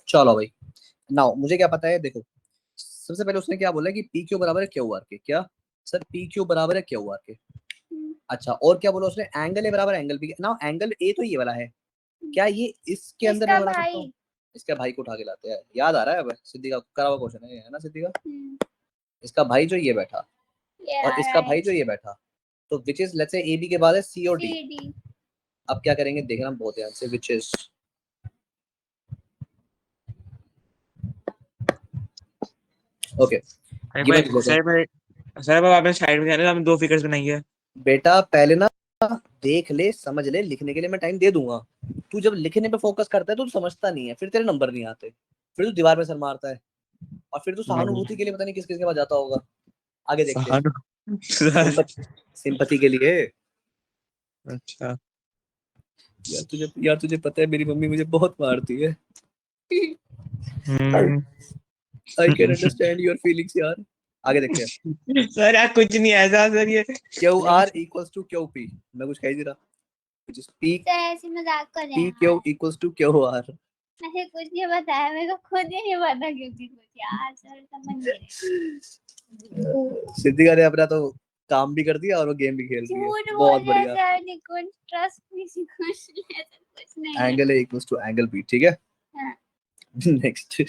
चलो भाई, नाउ मुझे क्या पता है, देखो सबसे पहले उसने क्या बोला कि पी क्यू बराबर है क्यू आर के। क्या सर? पी क्यू बराबर है क्यू आर के। अच्छा, और क्या बोला उसने? एंगल ए बराबर angle B. Now angle A तो ये वाला है, क्या ये इसके अंदर इसका मैं बना सकता भाई। हूँ? इसका भाई को उठा के लाते हैं, याद आ रहा है अब सिद्धि का करा हुआ क्वेश्चन है ना सिद्धि का। इसका भाई जो ये बैठा ये और आ इसका रहा है भाई जो ये बैठा, तो which is let's say A B के बाद है सी और डी। CD। अब क्या करेंगे देखना बहुत ध्यान से, विच इज ओके अरे गिवन भाई लिख लेते हैं। सर भाई आपने साइड में जाना, हमने 2 फिगर्स बनाई है। बेटा पहले ना देख ले समझ ले, लिखने के लिए मैं टाइम दे दूंगा। तू जब लिखने पे फोकस करता है तो तू समझता नहीं है, फिर तेरे नंबर नहीं आते, फिर तू दीवार पे सर मारता है, और फिर तू सहानुभूति के लिए पता नहीं किस किस के पास जाता होगा। आगे देखते हैं। सर सिंपति के लिए। अच्छा यार तुझे पता है मेरी मम्मी मुझे बहुत मारती है। Hmm I can understand your feelings यार। आगे देखते हैं। सर यार कुछ नहीं ऐसा सर ये Q R equals to Q P. मैं कुछ कह ही नहीं रहा, which is P तो ऐसे मजाक कर रहे P हैं Q यार। equals to QR। ऐसे कुछ नहीं बताया, मेरे को खुद ही नहीं पता क्योंकि कुछ यार सर समझ नहीं रहे। सिद्धिका ने अपना तो काम भी कर दिया और वो गेम भी खेल रही है, झूठ बोल बहुत रहे हैं बढ़िया। सर, निकुंज ट्रस्ट मी, कुछ ऐसा कुछ नहीं है। Angle A equals to angle B, ठीक है। हाँ। नेक्स्ट।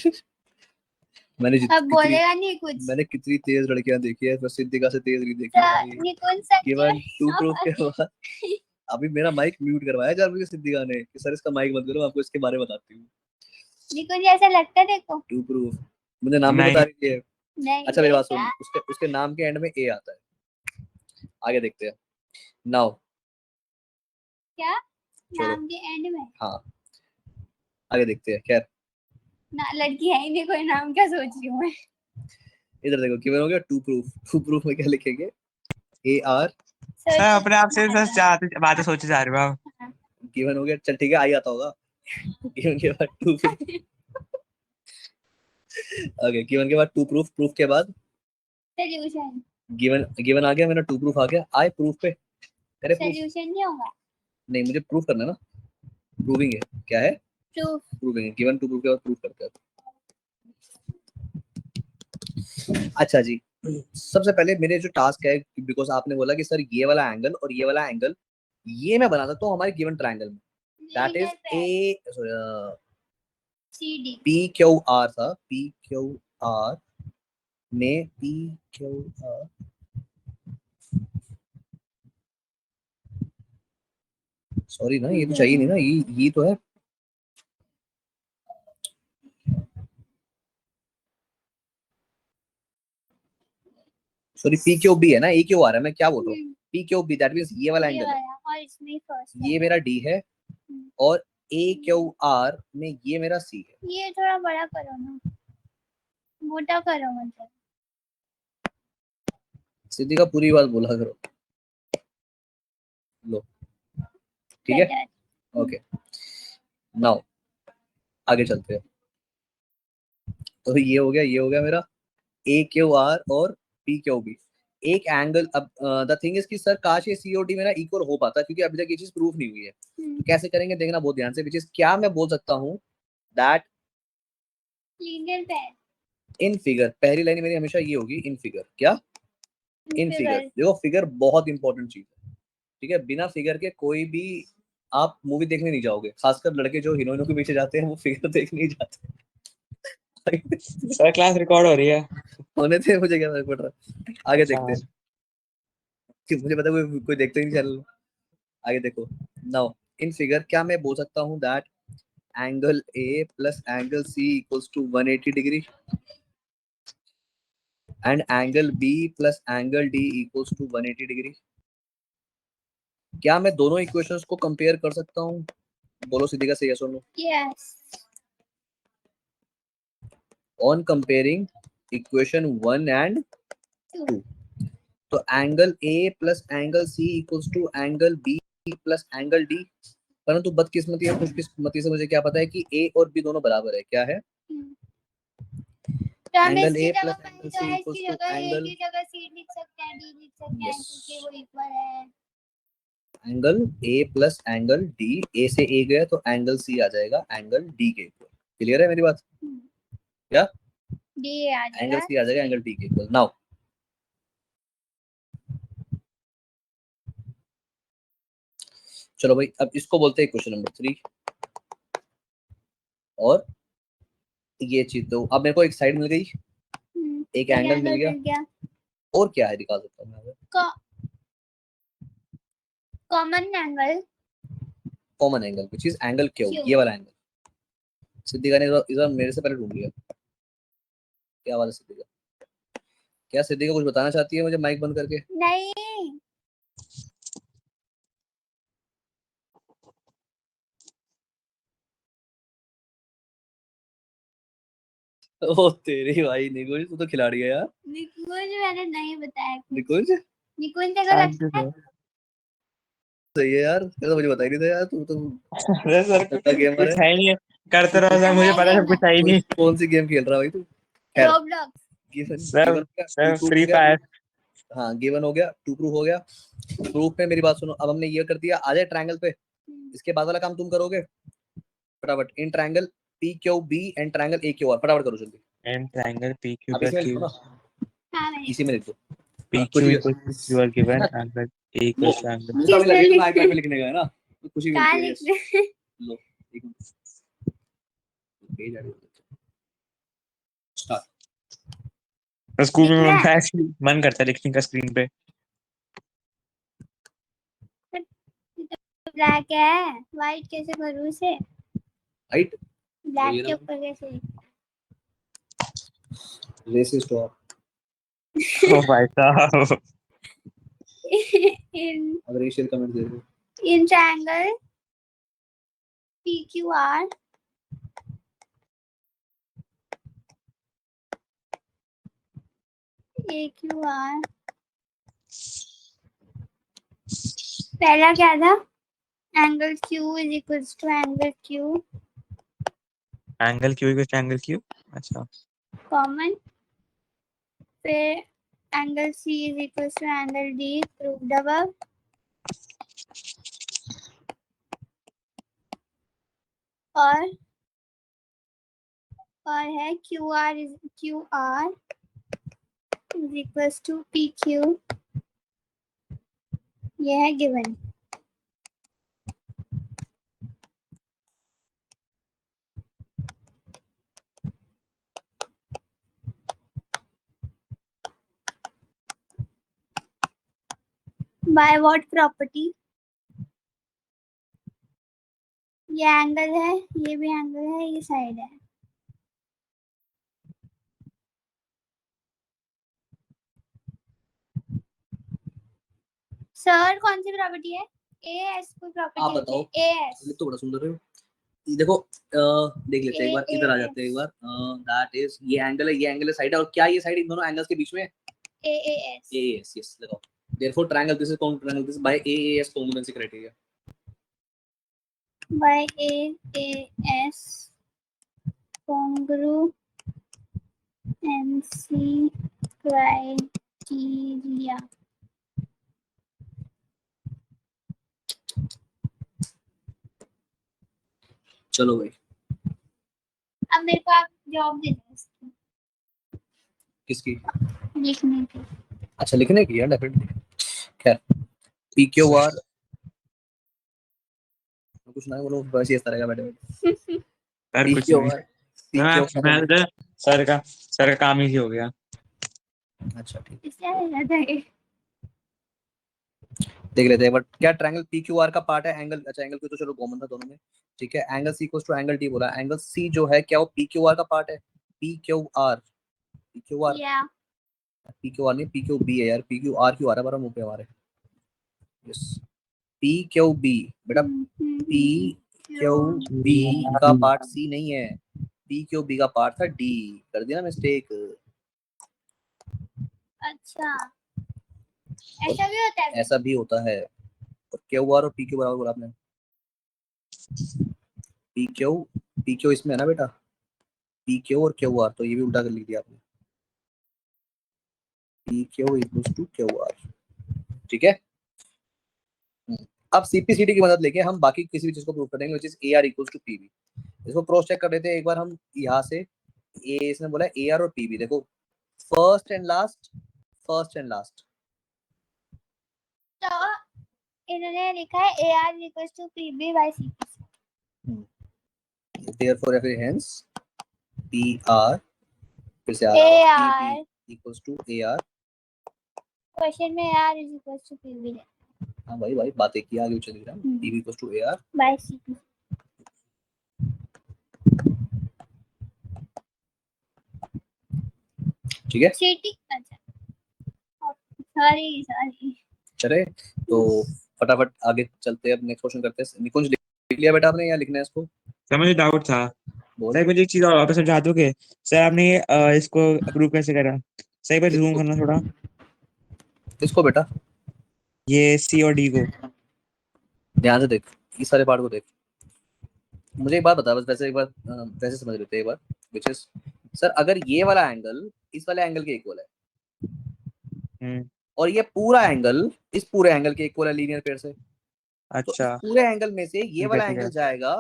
मैंने अब कितनी बोलेगा नहीं कुछ। मैंने कितनी तेज लड़कियां देखी है, पर सिद्धिका से तेज नहीं देखी सर भाई। निकुंज सर गिवन टू प्रूफ के बाद अभी मेरा माइक म्यूट करवाया जानबूझ के सिद्धिका ने कि सर इसका माइक मत करो, मैं आपको इसके बारे में बताती हूँ। निकुंज ऐसा लगता है देखो। टू प्रूफ मुझे नाम भी नहीं बता रही है। नहीं अच्छा मेरी बात सुन, देखा। उसके उसके नाम के एंड में ए आता है। आगे देखते हैं। नाउ क्या छोड़ो, नाम के एंड में? हाँ आगे देखते हैं। खैर ना लड़की है ही नहीं, कोई नाम क्या सोच रही हूँ मैं। इधर देखो, गिवन हो गया टू प्रूफ। टू प्रूफ में क्या लिखेंगे? A R. सर सोच अपने आप से बस बातें सोचे जा रहे हो आप। गिवन हो गया, चल ठीक है, आई आता होगा। गिवन के बाद टू प्रूफ। ओके, गिवन के बाद टू प्रूफ, प्रूफ के बाद सोल्यूशन। गिवन गिवन आ गया, मेरा टू प्रूफ आ गया, आई प्रूफ पे करे प्रूफ। सोल्यूशन नहीं होगा। नहीं मुझे प्रूफ करना है ना, प्रूविंग है। क्या है? प्रूफ। प्रूविंग है। गिवन टू प्रूफ के बाद प्रूफ करते हैं। अच्छा जी, सबसे पहले मेरे जो टास्क है, बिकॉज आपने बोला कि सर ये वाला एंगल और ये वाला एंगल ये मैं बना सकता हूँ हमारे गिवन ट्रायंगल में, that is a CD। P Q are था, पी क्यू आर में पी क्यू आर, सॉरी ना ये तो चाहिए नहीं ना, ये तो है। सॉरी पी क्यू बी है ना, ए क्यू आर है, मैं क्या बोल रहा हूँ? P Q B that means ये वाला ये एंगल है, वाला और इसमें फर्स्ट ये मेरा डी है, और ए क्यू आर में ये मेरा सी है। ये थोड़ा बड़ा करो ना, मोटा करो मतलब। सीधी का पूरी बात बोला करो। लो ठीक है, बेटर। ओके नाउ आगे चलते हैं। तो ये हो गया, ये हो गया मेरा ए क्यू आर और पी क्यू बी एक एंगल। अब द थिंग इज कि सर काश ये सीओडी मेरा इक्वल हो पाता, क्योंकि अभी तक ये चीज प्रूफ नहीं हुई है। तो कैसे करेंगे देखना बहुत ध्यान से, विच इज क्या मैं बोल सकता हूँ दैट लीनियर पैर। इन फिगर, पहली लाइन मेरी हमेशा ये होगी, इन फिगर। क्या? In figure. देखो फिगर बहुत इंपॉर्टेंट चीज है, ठीक है। बिना फिगर के कोई भी आप मूवी देखने नहीं जाओगे, खासकर लड़के जो हीरोइनों के पीछे जाते हैं वो फिगर देखने नहीं जाते। सर क्लास रिकॉर्ड हो रही है। होने थे, मुझे क्या फर्क पड़ रहा है। आगे अच्छा देखते हैं कि मुझे पता है कोई देखते ही नहीं चैनल। आगे देखो। नाउ इन फिगर क्या मैं बोल सकता हूँ that angle A plus angle C equals to 180 degree. And angle B plus angle D equals to 180 degree. क्या मैं दोनों इक्वेशंस को कंपेयर कर सकता हूँ? बोलो सीधी का सही है, सुनो। Yes. On comparing equation 1 and 2, तो angle A plus angle C equals to angle B plus angle D. परंतु बदकिस्मती और खुशकिस्मती से मुझे क्या पता है कि ए और बी दोनों बराबर है। क्या है? तो हम एंगल इसकी ए जगह प्लस एंगल जो सी है इक्वल्स इसकी टू जगह ए एंगल, की जगह सी लिख सकते हैं, डी लिख सकते हैं, क्योंकि वो इक्वल है। Angle A plus angle D, A से ए गया तो एंगल सी आ जाएगा एंगल डी के इक्वल। क्लियर है मेरी बात? क्या डी आ एंगल जाएगा सी आ जाएगा एंगल डी के इक्वल। नाउ चलो भाई, अब इसको बोलते हैं क्वेश्चन नंबर 3। और ये चीज तो अब मेरे को एक साइड मिल गई, एक एंगल मिल गया, और क्या है दिखा सकता हूँ मैं? Common angle, common angle, which is angle Q, ये वाला एंगल। सिद्धिका ने इधर मेरे से पहले ढूंढ लिया। क्या बात है सिद्धिका? क्या सिद्धिका कुछ बताना चाहती है मुझे माइक बंद करके? नहीं। ओ तेरी भाई निकुंज, तू तो खिलाड़ी है यार। निकुंज मैंने नहीं बताया कुछ। निकुंज निकुंज तेरे को लगता है? सही है यार, ये तो मुझे बता ही नहीं था यार। तू तो अरे सर अच्छा गेमर कुछ है। है ही नहीं, करते रहो सर, मुझे पता है सब कुछ है ही नहीं। कौन सी गेम खेल रहा है भाई तू? खैर, रोब्लॉक्स। गिवन सर गिवन हो गया, सर टू प्रूफ फ्री हो गया। फायर। हाँ गिवन हो गया, टू प्रूफ हो गया। प्रूफ में मेरी बात सुनो, अब हमने ये कर दिया, आ जाए ट्रायंगल पे। इसके बाद वाला काम तुम करोगे फटाफट। In triangle P Q B and triangle A Q R, फटाफट करो जल्दी। एंड ट्रायंगल पी क्यू अब प्लस इसमें लिखो क्यू, ना, हाँ नहीं। इसी में लिख दो। पी खुशी Q equals to Q R given angle A वो इक्वल्स टू एंगल। मुझे अभी लगे तुम्हें आईपैड पे लिखने का है ना, तो खुशी कहाँ मिलती है। लिख यस रहे हैं? लो एक minute, page add start. School में लिख रहा है? एक्चुअली मन करता है लिखने का स्क्रीन पे। ब्लैक है, व्हाइट कैसे भरूं से? राइट, ब्लैक के ऊपर कैसे? रेसिस्ट हो आप। ओ भाई साहब। in अब रेशियल कमेंट दे दो। in triangle PQR AQR, पहला क्या था? Angle Q is equals to angle Q angle Q equals to angle Q. अच्छा कॉमन, फिर angle C is equals to angle D, proved above. और है QR is equals to PQ, ये है given. By what property? ये angle है, ये भी एंगल है, ये साइड है। सर कौन सी प्रॉपर्टी है? एएस कोई प्रॉपर्टी आप बताओ। एएस लिख तो बड़ा सुंदर है। ये देखो देख लेते हैं एक बार, इधर आ जाते हैं एक बार। दैट इज, ये एंगल है, ये एंगल है, साइड है, और क्या ये साइड इन दोनों एंगल्स के बीच में? एएस। एएस, यस लगाओ। Therefore triangle this is called triangle this by AS congruency criteria. By AS congruency criteria. चलो भाई, अब मेरे को आप जवाब दे दो इसकी, किसकी? लिखने की। अच्छा लिखने की है, डेफिनेटली। खैर पी क्यू आर, कुछ ना बोलो, बस ये इस तरह का बैठे बैठे सर पी कुछ क्यू नहीं। आर, पी क्यू मैं आर। तो सर का काम ही हो गया। अच्छा ठीक, इससे आ जाता है। देख लेते हैं बट क्या ट्रायंगल पी क्यू आर का पार्ट है एंगल? अच्छा एंगल क्यू तो चलो कॉमन था दोनों में, ठीक है। Angle C equals to angle D बोला, एंगल सी जो है क्या वो पी क्यू आर का पार्ट है? P Q R, P Q R, या पी क्यू आर नहीं, पी क्यू बी है यार, पी क्यू आर क्यों आ रहा है बारह मुंह पे हमारे। यस, पी क्यू बी बेटा, पी क्यू बी का पार्ट सी नहीं है, पी क्यू बी का पार्ट था डी, कर दिया ना मिस्टेक। अच्छा ऐसा भी होता है? ऐसा भी होता है। और क्यू आर और पी क्यू बराबर बोला आपने, पी क्यू इसमें है ना बेटा, पी क्यू और क्यू आर, तो ये भी उल्टा कर लिख दिया आपने, P Q equals to Q R. ठीक है, अब सीपीसीटी की मदद लेके हम बाकी किसी भी चीज को प्रूव कर देंगे, which is A R equals to PB. इसको क्रॉस चेक कर लेते हैं एक बार हम यहाँ से। ए इसने बोला ए आर और पीबी, देखो first and last, first and last. तो इन्होंने लिखा है A R equals to P B by C P. Therefore hence P R, फिर से आ ए रहा है R PB equals to A R. Question में A R is equals to P B हाँ भाई भाई बातें की आगे चल रहा है, PB equals to A R by C P. ठीक है। सीटी अच्छा, सॉरी सॉरी। चले तो फटाफट आगे चलते हैं, अब नेक्स्ट क्वेश्चन करते हैं। निकुंज लिख लिया बेटा आपने या लिखना है इसको? सर मुझे डाउट था, बोल। सर मुझे एक चीज और वापस समझा दोगे? सर आपने ये इसको अप्रूव कैसे करा? सर एक बार जूम करना थोड़ा, इसको बेटा ये सी और डी को। ध्यान से देख, इस सारे पार्ट को देख। मुझे एक बात बता, बस वैसे एक बार वैसे समझ लेते हैं एक बार, विच इज सर अगर ये वाला एंगल इस वाले एंगल के इक्वल है और ये पूरा एंगल इस पूरे एंगल के इक्वल है लीनियर पेयर से, तो इस अच्छा पूरे एंगल में से ये ठीक है वाला ठीक है। एंगल जाएगा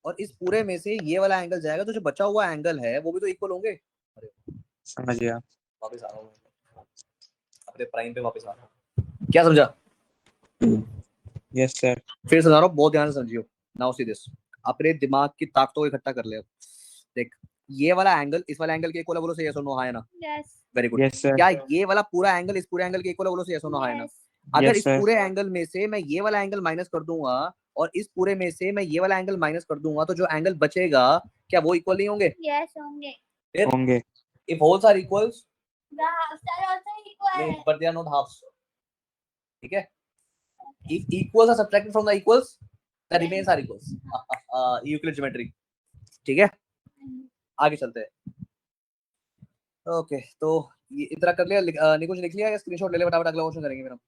और इस पूरे में से ये वाला एंगल जाएगा, तो जो बचा हुआ एंगल है वो भी तो इक्वल होंगे। अरे समझ गया। वापस आ रहा हूँ, अपने प्राइम पे वापस आ रहा हूँ, क्या समझा? Yes sir. फिर समझा रहा हूँ, बहुत ध्यान से समझियो। नाउ सी दिस, अपने दिमाग की ताकतों को इकट्ठा कर ले। अब देख, ये वाला एंगल इस वाला एंगल के इक्वल है, बोलो से यस और नो, हाँ है ना? Yes very good. Yes sir. क्या ये वाला पूरा एंगल इस पूरे एंगल के इक्वल है, बोलो से यस और नो, हाँ है ना? यस अगर यस इस सर। पूरे एंगल में से मैं ये वाला एंगल माइनस कर दूंगा और इस पूरे में से मैं ये वाला एंगल माइनस कर दूंगा, तो जो एंगल बचेगा क्या वो इक्वल नहीं होंगे? यस होंगे। फिर होंगे। If wholes are equals, the half side also equal. But they are not halves. ठीक है, if equals are subtracted from the equals, the remains are equals. Euclid geometry. ठीक है, आगे चलते हैं। ओके तो ये इतना कर लिया, निकुंज लिख लिया या स्क्रीनशॉट ले ले फटाफट, अगला क्वेश्चन करेंगे फिर हम।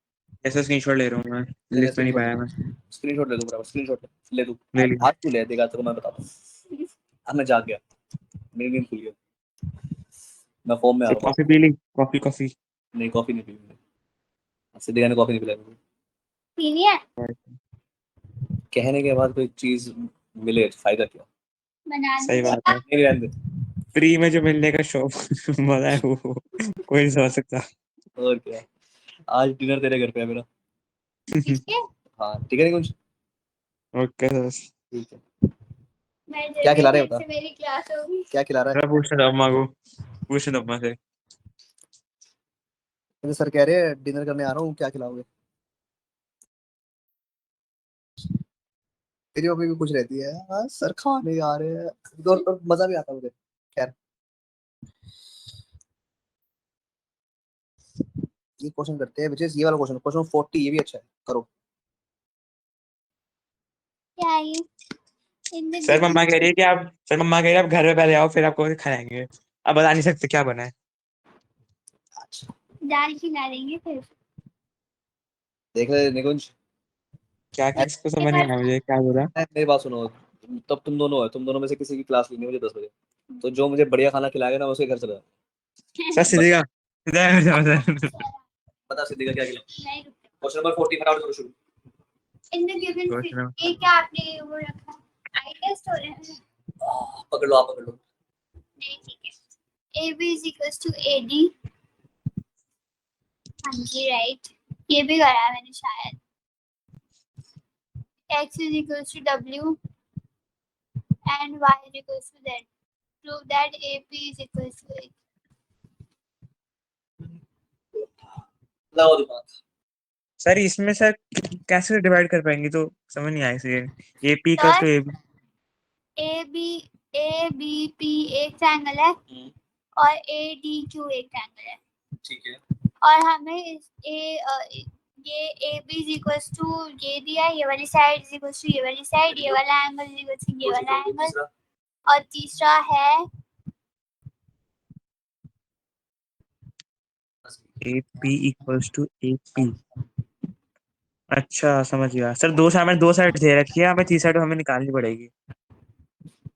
ऐसा स्क्रीनशॉट ले रहा हूँ मैं, ले ले लिख तो नहीं पाया मैं। स्क्रीनशॉट ले दो बराबर, स्क्रीनशॉट ले तू, ले ली। आज तू ले देगा तो मैं बताता हूँ। अब मैं जाग गया, मेरी नींद खुल गई, मैं फॉर्म में आ सर रहा हूँ। कॉफी पी ली? कॉफी कॉफी नहीं कॉफी नहीं पी मैंने, सिद्धिका ने कॉफी नहीं पिलाई मुझे। पीनी है? कहने के बाद कोई चीज मिले तो फायदा क्या? बना सही बात है। नहीं रहने दे। फ्री में जो मिलने का शौक मजा है वो कोई नहीं समझ सकता। और क्या, आज डिनर तेरे घर पे है मेरा। किसके? हाँ ठीक है निकुंज, ओके सर। ठीक है। मैं क्या खिला रहे हैं बता, से मेरी क्लास होगी। क्या खिला रहा है? मैं पूछना था अम्मा को, पूछना था अम्मा से। मुझे सर कह रहे हैं डिनर करने आ रहा हूँ, क्या खिलाओगे? तेरी मम्मी भी खुश रहती है, हाँ सर खाने आ रहे हैं, और मजा भी आता है मुझे। खैर ये क्वेश्चन करते हैं, which is ये वाला क्वेश्चन, क्वेश्चन 40, ये भी अच्छा है, करो। क्या है ये? इन द सर मम्मा कह रही है कि आप, सर मम्मा कह रही है आप घर में पहले आओ फिर आपको खाएंगे। अब बता नहीं सकते क्या बना है। अच्छा दाल खिला देंगे फिर। देख ले निकुंज, क्या किसको समझ नहीं आया मुझे क्या बोला। मेरी बात सुनो, तब तुम दोनों है, तुम दोनों में से किसी की क्लास लेनी है मुझे 10 बजे, तो जो मुझे बढ़िया खाना खिलाएगा ना उसके घर चला जाए। सर सीधेगा सर। बता सिद्धिका क्या खिला। नहीं क्वेश्चन नंबर 40 फटाफट करो शुरू। इन द गिवन क्वेश्चन ये क्या आपने वो रखा? आई टेस्ट हो रहा है? पकड़ लो, आप पकड़ लो। नहीं ठीक है। A B is equals to A D. हाँ जी राइट, ये भी करा है मैंने शायद। x is equals to w and y is equals to z. Prove that AP is equals to A. लगाओ दिमाग। सर इसमें सर कैसे डिवाइड कर पाएंगे तो समझ नहीं आया सर। ए पी का सर तो ए बी पी एक ट्रायंगल है और ए डी क्यू एक ट्रायंगल है। ठीक है, और हमें ये A B is equals to ये दिया है, ये वाली साइड इज इक्वल्स टू ये वाली साइड, ये वाला एंगल इज इक्वल्स टू ये वाला एंगल, तीसरा और तीसरा है AP इक्वल्स टू AP। अच्छा समझ गया सर, दो साइड में दो साइड दे रखी है, हमें तीसरी साइड हमें निकालनी पड़ेगी।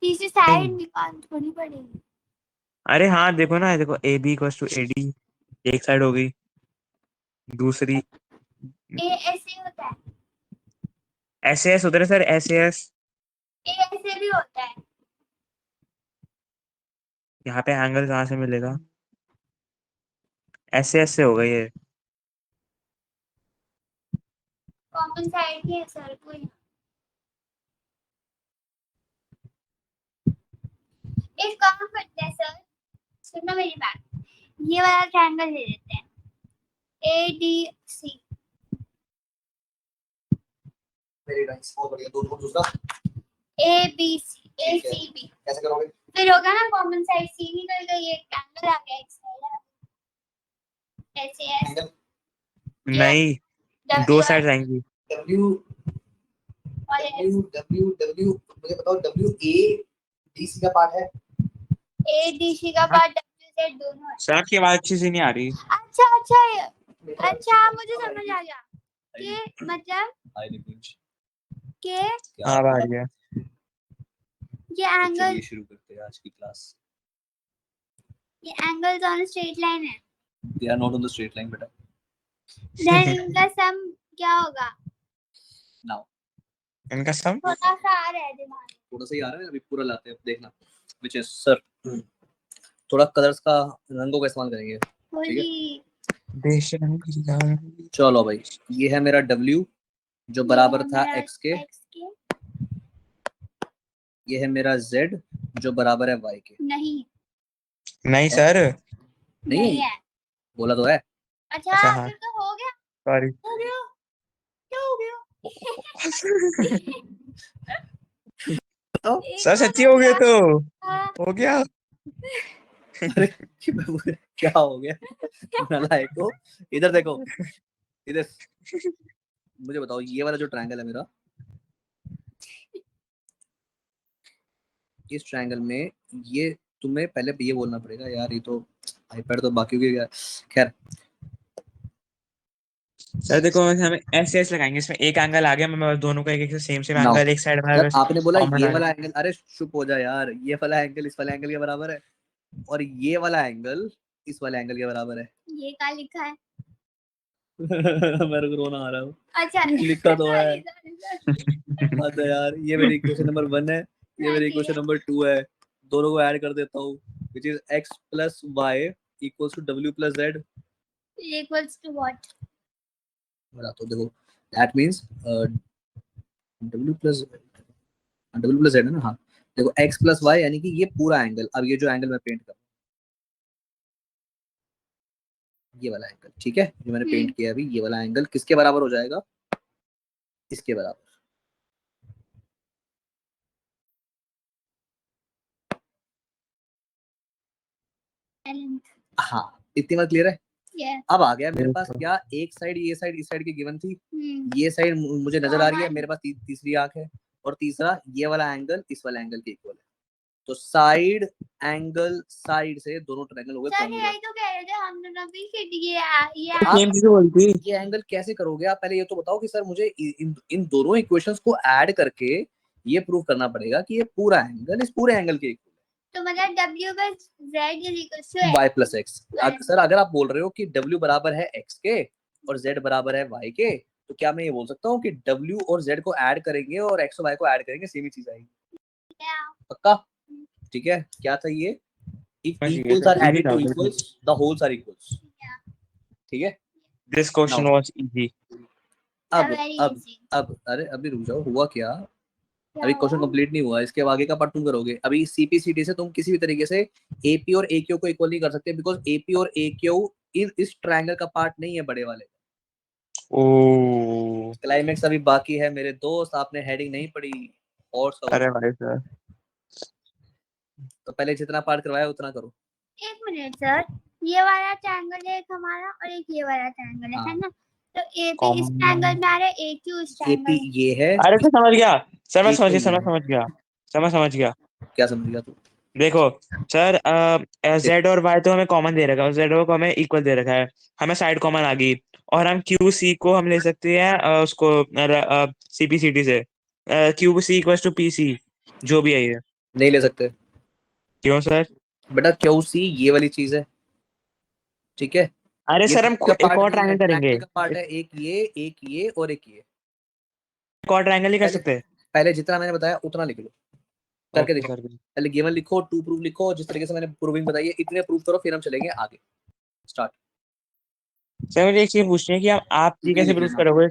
तीसरी साइड निकालनी थोड़ी पड़ेगी। अरे हाँ देखो ना, देखो AB इक्वल्स टू AD, एक साइड हो गई। दूसरी ए ऐसे होता है, SAS उधर है सर, SAS। ए ऐसे भी होता है। यहाँ पे एंगल कहाँ से मिलेगा? SAS से होगा ये। कॉमन साइड ही है सर कोई। एक काम करते हैं सर, सुनो मेरी बात, ये वाला ट्रायंगल ले लेते हैं ADC। वेरी नाइस, बहुत बढ़िया। दूसरा दूसरा ABC ACB कैसे करोगे? फिर होगा ना कॉमन साइड C निकल गई, एक ट्रायंगल आ गया, एक साइड आ गया SAS एंगल नहीं, दो साइड आएंगी। W और W मुझे बताओ, W A D C का पार्ट है? ADC का पार्ट WZ दोनों है। सर आपकी आवाज अच्छी से नहीं आ रही। अच्छा मुझे समझ आ गया कि मतलब कि हाँ अब आ रही है। ये एंगल, चलिए शुरू करते हैं आज की क्लास। ये एंगल्स ऑन स्ट्रेट लाइन है, they are not on the straight line बेटा। देन इनका सम क्या होगा? नाउ इनका सम छोटा सा आ रहा है दिमाग में। थोड़ा सा ही आ रहा है, अभी पूरा लाते हैं, अब देखना। विच इज सर, थोड़ा कलर्स का, रंगों का इस्तेमाल करेंगे। होली चलो भाई, ये है मेरा W जो बराबर था X के, ये है मेरा Z जो बराबर है Y के। नहीं सर, नहीं है, बोला तो है। अच्छा अच्छा हाँ फिर तो हो गया, सॉरी। हो गया, क्या हो गया? बताओ एक सर बार सच्ची हो गया तो हाँ, हो गया। अरे क्या हो गया? नालायक हो, इधर देखो, इधर मुझे बताओ, ये वाला जो ट्रायंगल है मेरा, इस ट्रायंगल में ये, तुम्हें पहले ये बोलना पड़ेगा यार, ये तो आईपैड तो बाकी हो गया। खैर सर देखो हमें ऐसे ऐसे लगाएंगे, इसमें एक एंगल आ गया, मैं दोनों को एक एक सेम सेम नाउ एंगल एक साइड में अगर आपने बोला कॉमन ये आ वाला गया। एंगल, अरे चुप हो जा यार, ये वाला एंगल इस वाले एंगल के बराबर है, और ये वाला एंगल इस वाले एंगल के बराबर है। ये क्या लिखा है? मेरे को रोना आ रहा है। अच्छा लिखा तो है। sorry। अच्छा यार, ये मेरी इक्वेशन नंबर 1 है, ये मेरी इक्वेशन नंबर 2 है, दोनों को ऐड कर देता हूँ, which is x plus y equals to w plus z। equals to what? बता तो देखो, that means w plus z है ना, हाँ। देखो x plus y यानी कि ये पूरा एंगल, अब ये जो एंगल मैं पेंट कर रहा हूँ, ये वाला एंगल, ठीक है, जो मैंने पेंट किया अभी, ये वाला एंगल किसके बराबर हो जाएगा? इसके बराबर। हाँ, इतनी बात क्लियर है। Yeah. अब आ गया मेरे पास क्या, एक साइड, ये साइड इस साइड की गिवन थी, ये साइड मुझे नजर आ रही है, मेरे पास तीसरी आंख है, और तीसरा ये वाला एंगल इस वाला एंगल के इक्वल है, तो साइड एंगल साइड से दोनों ट्रायंगल हो गए सर कॉन्ग्रुएंट। यही तो कह रहे थे हम दोनों भी कि ये सेम चीज बोलती। ये एंगल कैसे करोगे आप? पहले ये तो बताओ कि सर मुझे इन दोनों इक्वेशंस को ऐड करके ये प्रूव करना पड़ेगा कि ये पूरा एंगल इस पूरे एंगल के इक्वल है। तो मतलब w by z is equals to y plus x। Sir अगर आप बोल रहे हो कि w बराबर है x के और z बराबर है y के, तो क्या मैं ये बोल सकता हूँ कि w और z को ऐड करेंगे और x और y को ऐड करेंगे, सेम ही चीज आएगी? पक्का? ठीक है, क्या था ये? If equals are added to equals, the wholes are equals। ठीक है, दिस क्वेश्चन वाज इजी। अब अरे अभी रुक जाओ, हुआ क्या? अभी क्वेश्चन कंप्लीट नहीं हुआ, इसके आगे का पार्ट तुम करोगे। अभी सीपीसीटी से तुम किसी भी तरीके से एपी और एक्यू को इक्वल नहीं कर सकते, बिकॉज एपी और एक्यू इस ट्रायंगल का पार्ट नहीं है बड़े वाले। ओ क्लाइमेक्स अभी बाकी है मेरे दोस्त, आपने हेडिंग नहीं पढ़ी और अरे भाई सर, तो पहले जितना पार्ट करवाया उतना करो। एक मिनट सर, ये वाला ट्रायंगल है एक हमारा और एक ये वाला ट्रायंगल है हाँ। ना, तो एपी इस ट्रायंगल में आ रहा है, एक्यू उस एपी ट्रायंगल ये है, अरे तो समझ गया सर, मैं ये समझ तो गया सर, ये मैं है। समझ गया सर, मैं समझ गया। क्या समझ गया तू? देखो सर, जेड और वाई तो हमें कॉमन दे रखा है, जेड को हमें इक्वल दे रखा है, हमें साइड कॉमन आ गई, और हम क्यू सी को हम ले सकते हैं उसको सीपीसीटी से, Q C equal to P C, जो भी है ये। नहीं ले सकते क्यों सर? बेटा, क्यू सी ये वाली चीज है, ठीक है। अरे ये सर हम ट्रायंगल का एक पार्ट और नहीं है, ट्रायंगल ट्रायंगल करेंगे, का पार्ट है एक ये और एक ये। एक और ट्रायंगल ही कर पहले सकते हैं। पहले जितना मैंने बताया उतना लिख लो, करके ओके दिखाओ। सर। पहले गिवन लिखो, टू प्रूफ लिखो, जिस तरीके से मैंने प्रूविंग बताई है इतने प्रूफ करो, फिर हम चलेंगे आगे। स्टार्ट। सर मुझे एक चीज पूछनी है कि आप ये ये कैसे लिख प्रूफ लेना। करोगे,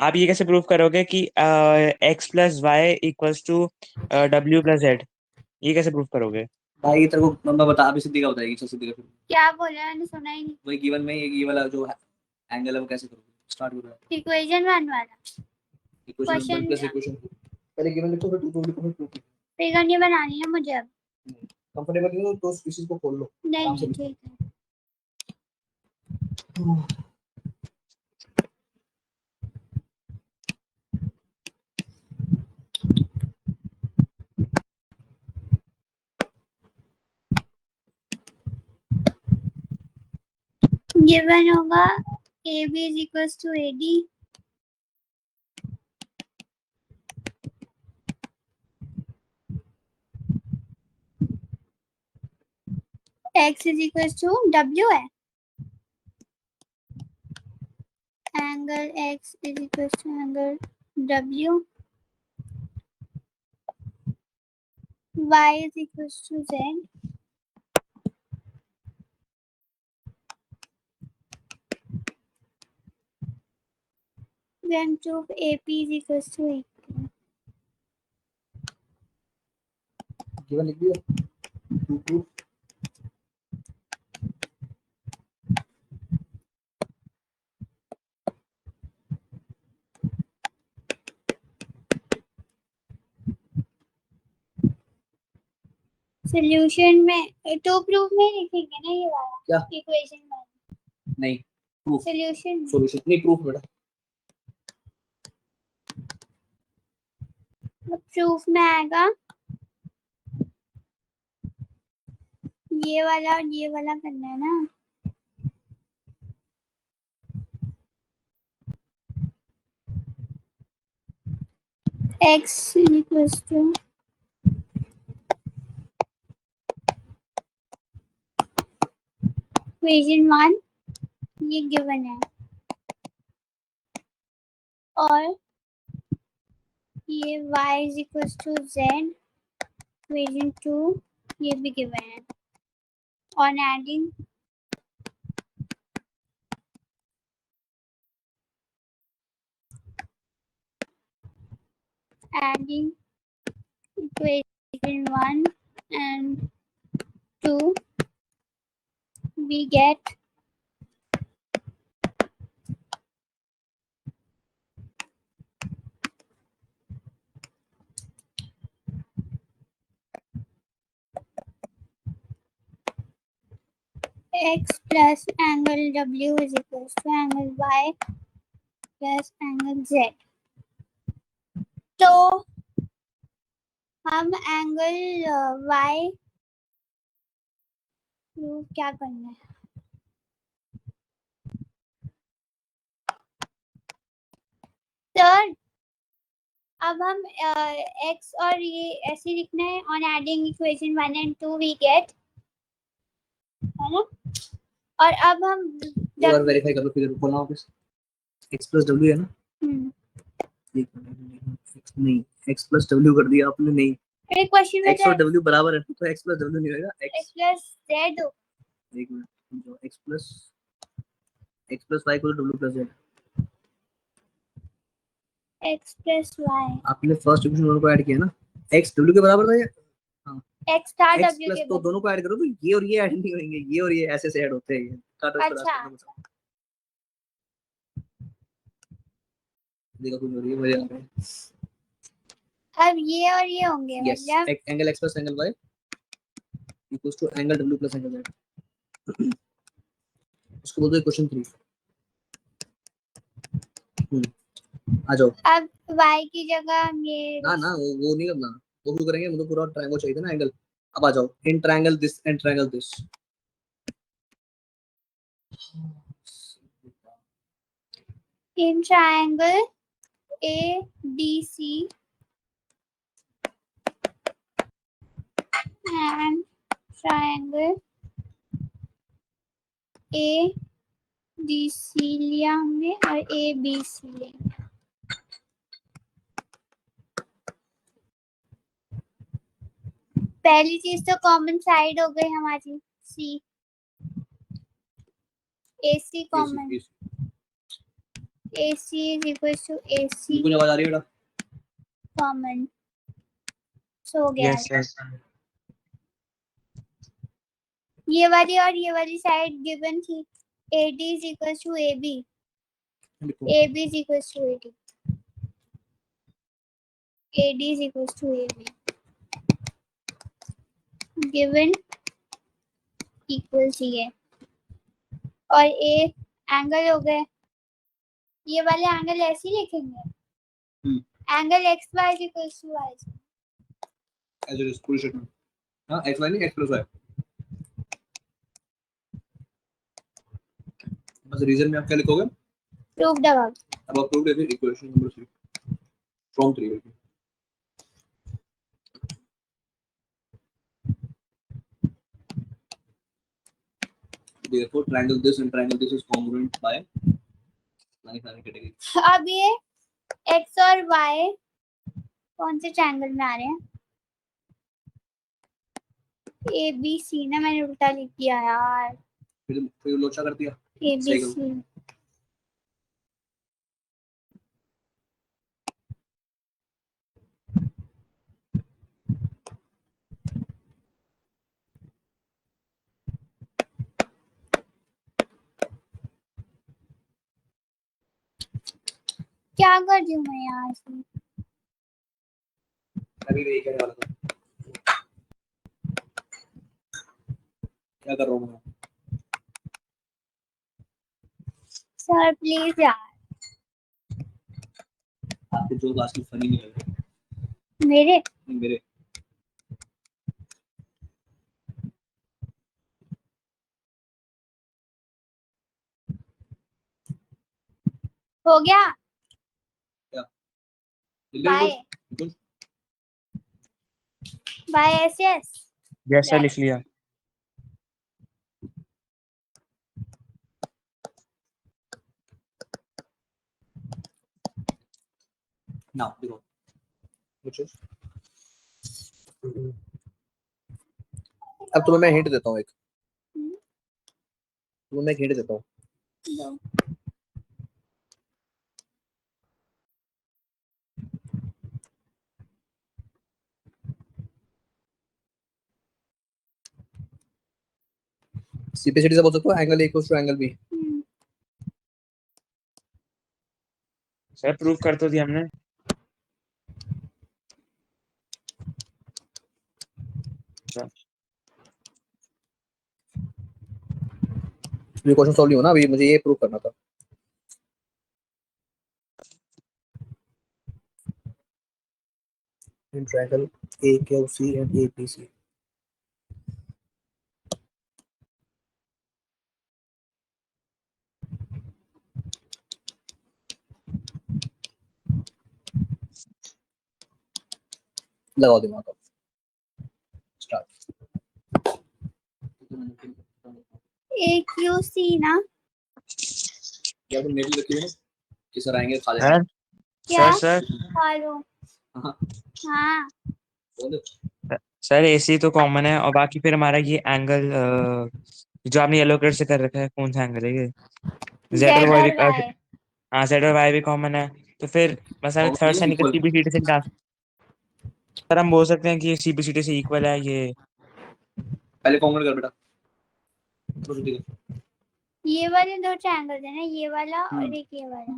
आप ये कैसे प्रूफ करोगे कि X plus Y equals to W plus Z, ये कैसे प्रूफ करोगे? भाई तेरे को मैं बता, अभी सिद्धि का बताएगी, चल सिद्धि का फिर। क्या बोला, मैंने सुना ही नहीं। वही गिवन में ये वाला जो एंगल है वो कैसे करोगे, स्टार्ट करो। इक्वेशन 1 वाला इक्वेशन 1 प्लस क्वेश्चन, इक्वेशन 2, पहले गिवन लिखो फिर टू प्रूफ लिखो फिर प्रूफ। फिगर नहीं बनानी है मुझे अब। कंफर्टेबल हो तो इस चीज को खोल लो नहीं आराम से नहीं लिखो। ठीक है। गिवन होगा A B is equals to A D, X is equals to W है, angle X is equals to angle W, Y is equals to Z, then prove AP is equals to A. Given लिख दिया, to proof. Solution में to proof में लिखेंगे ना ये वाला क्या? इक्वेशन वाला, नहीं प्रूफ, सॉल्यूशन सॉल्यूशन नहीं प्रूफ बेटा। प्रूफ में आएगा ये वाला और ये वाला करना है ना, x equals to इक्वेशन 1 ये गिवन है, और ये y is equals to z equation 2 ये भी गिवन है, on adding equation 1 and 2 we get x plus angle w is equals to angle y plus angle z। तो हम एंगल y क्या करना है, सर अब हम x और ये ऐसे लिखना है, on adding equation 1 and 2 we get, है ना, और अब हम एक बार वेरीफाई कर लो, फिगर खोलना वापस। x प्लस w है ना, एक मिनट, नहीं x प्लस w कर दिया आपने, नहीं अरे क्वेश्चन में x और w बराबर है तो x प्लस w नहीं होगा, x प्लस z, एक मिनट, जो x प्लस y को w plus z, x plus y, आपने फर्स्ट इक्वेशन दोनों को ऐड किया ना, x w के बराबर था ये। हाँ, x star x w plus के तो दोनों को ऐड करो तो ये और ये ऐड नहीं होंगे, ये और ये ऐसे से ऐड होते हैं, ये काटो इसको, अच्छा लास्ट में बचाओ। देखो कुछ हो रही है, मजे आ रहे हैं। अब ये और ये होंगे, यस, मतलब angle x plus angle y equals to angle w plus angle z। उसको बोलते हैं क्वेश्चन 3। आ जाओ। अब y की जगह हम ये ना ना वो नहीं करना, वो क्यों करेंगे, मुझे पूरा ट्रायंगल चाहिए था ना, एंगल। अब आ जाओ, in triangle this and triangle this. In triangle ABC and triangle ADC लिया हमने और ABC लिया। पहली चीज तो कॉमन साइड हो गई हमारी C, AC common, AC is equals to AC मुझे आवाज आ रही है बेटा? कॉमन, सो गया। यस ये वाली और ये वाली साइड गिवन थी, AD is equals to AB, AB is equals to AD, AD is equals to AB, given equals ये और A एंगल हो गए। ये वाले एंगल ऐसे ही लिखेंगे, angle XY is equals to Y, as it is पूरी शीट में। हां x y नहीं, x plus y। बस रीजन में आप क्या लिखोगे? proved above। अब आप प्रूव करिए equation number 3 from 3। Therefore, triangle this and triangle this is congruent by category. अब ये X और Y कौन से ट्रायंगल में आ रहे हैं? ABC ना, मैंने उल्टा लिख दिया यार, फिर लोचा कर दिया। ABC। क्या कर रही हूँ मैं यहाँ से? अभी वही कहने वाला था। क्या कर रहा हूँ मैं? सर प्लीज यार। आपको जो बात की फनी नहीं लगे मेरे हो गया। क्या? Bye bye SS। यस लिख लिया। ना देखो कुछ अब तुम्हें मैं हिंट देता हूँ एक, तुम्हें मैं हिंट देता हूँ। सीपीसीडी से बोल सकते हो angle A equals to angle B। Sir prove कर तो दिया हमने। ये क्वेश्चन सॉल्व नहीं होना, अभी मुझे ये प्रूव करना था। In triangle AQC and ABC। लगाओ दिमाग अब, स्टार्ट। AQC ना, क्या तुम नेट रखी है कि सर आएंगे खा लेंगे? सर क्या सर खा लो? हाँ हाँ बोलो। सर AC तो कॉमन है और बाकी फिर हमारा ये एंगल जो आपने येलो कलर से कर रखा है कौन सा एंगल है ये? Z Z और Y और भी Y। हाँ Z और Y भी कॉमन है, तो फिर बस हमें थर्ड से निकल इक्वल CBCD से निकाल। सर हम बोल सकते हैं कि CBCD से इक्वल है ये। पहले कॉमन कर बेटा। तो ठीक है, ये वाले दो ट्रायंगल है ना, ये वाला और एक ये वाला,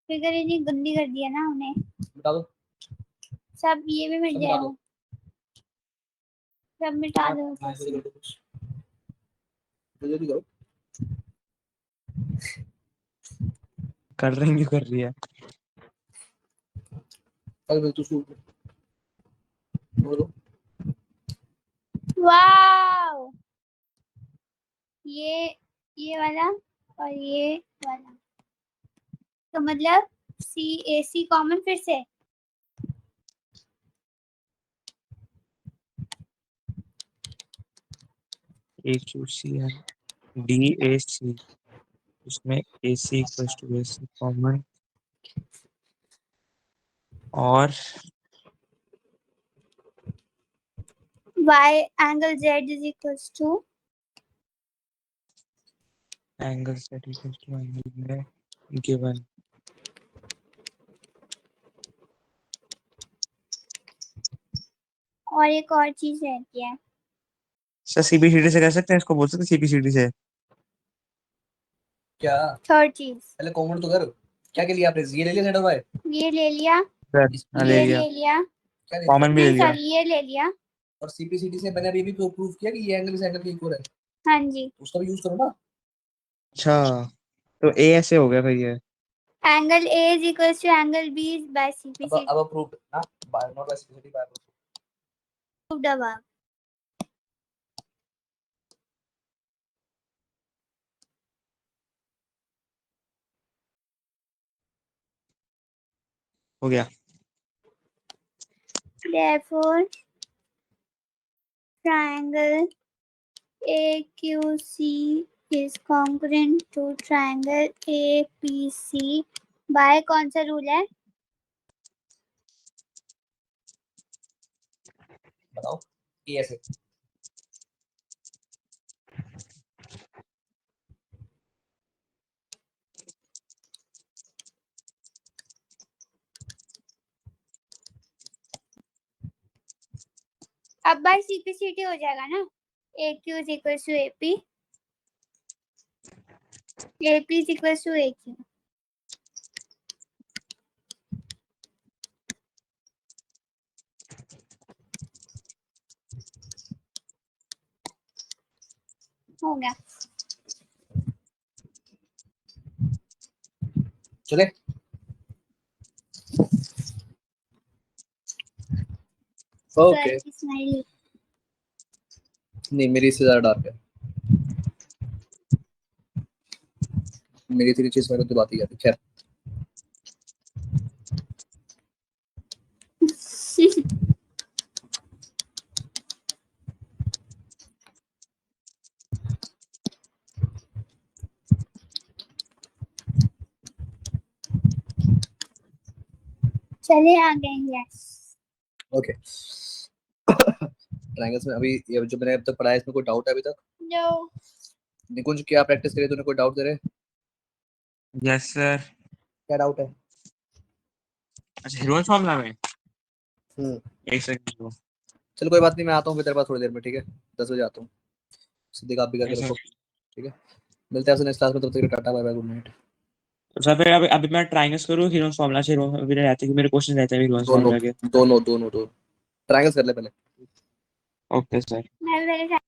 फिगर इतनी गंदी कर दिया ना उन्हें। बता दो सब ये भी मिट सब बता जाएगा, दो। सब मिटा दो। जल्दी करो। कर रही क्यों कर रही है? अरे तू शुरू बोलो। वाओ, ये वाला और ये वाला, तो मतलब सी ए सी कॉमन फिर से। ए टू सी है, डी ए सी, उसमें A C equals to A C common, और Y angle Z is equals to angle set equals to angle given. और एक और चीज रहती है। सर सीबीसीडी से कर सकते हैं इसको, बोल सकते हैं सीबीसीडी से? क्या? थर्ड चीज, पहले कॉमन तो कर। क्या के लिए आपने ये ले लिया सेट वाई? ये ले लिया, सर हाँ, ले ये लिया, ले लिया, क्या ले लिया? कॉमन भी ले नहीं लिया। सॉरी ये ले लिया। और सीपीसीटी से मैंने अभी भी प्रूफ किया कि ये एंगल इस एंगल के इक्वल है, हाँ जी, उसका भी यूज करो ना। अच्छा, तो ए ऐसे हो गया फिर ये। Angle A is equals to angle B by C P C अब प्रूफ ना, by not by CPCT, by proved above. हो गया। Therefore, triangle AQC is congruent to triangle APC by कौन सा रूल है? बताओ। ये ऐसे अब बाय सीपीसीटी हो जाएगा ना, AQ is equals to AP, AP is equals to AQ। हो गया। चले। ओके, स्माइली नहीं मेरी इससे ज्यादा डार्क है, मेरी थ्री चीज मेरे तो बात ही जाती। खैर चले आ गए। Yes okay. ट्रायंगल्स में अभी ये जो मैंने अब तक पढ़ा है इसमें कोई डाउट है अभी तक? नो। निकुंज क्या प्रैक्टिस करे, तूने कोई डाउट दे रहे? Yes sir. क्या डाउट है? अच्छा हेरोल्ड फॉर्मूला में हम्म, एक सेकंड को। चलो कोई बात नहीं, मैं आता हूँ फिर तेरे पास थोड़ी देर में, ठीक है? 10 बजे आता हूँ। सिद्दीक आप भी करके यस रखो, सर। ठीक है? मिलते हैं नेक्स्ट क्लास में, तब तक टाटा बाय बाय, गुड नाइट। तो सर फिर अभी मैं ट्रायंगल्स करूँ हेरोल्ड फॉर्मूला से, अभी रहते हैं कि मेरे क्वेश्चन रहते हैं हेरोल्ड दोनों फॉर्मूला के। दोनों दोनों दोनों ट्रायंगल्स कर ले पहले। Okay sir. मैं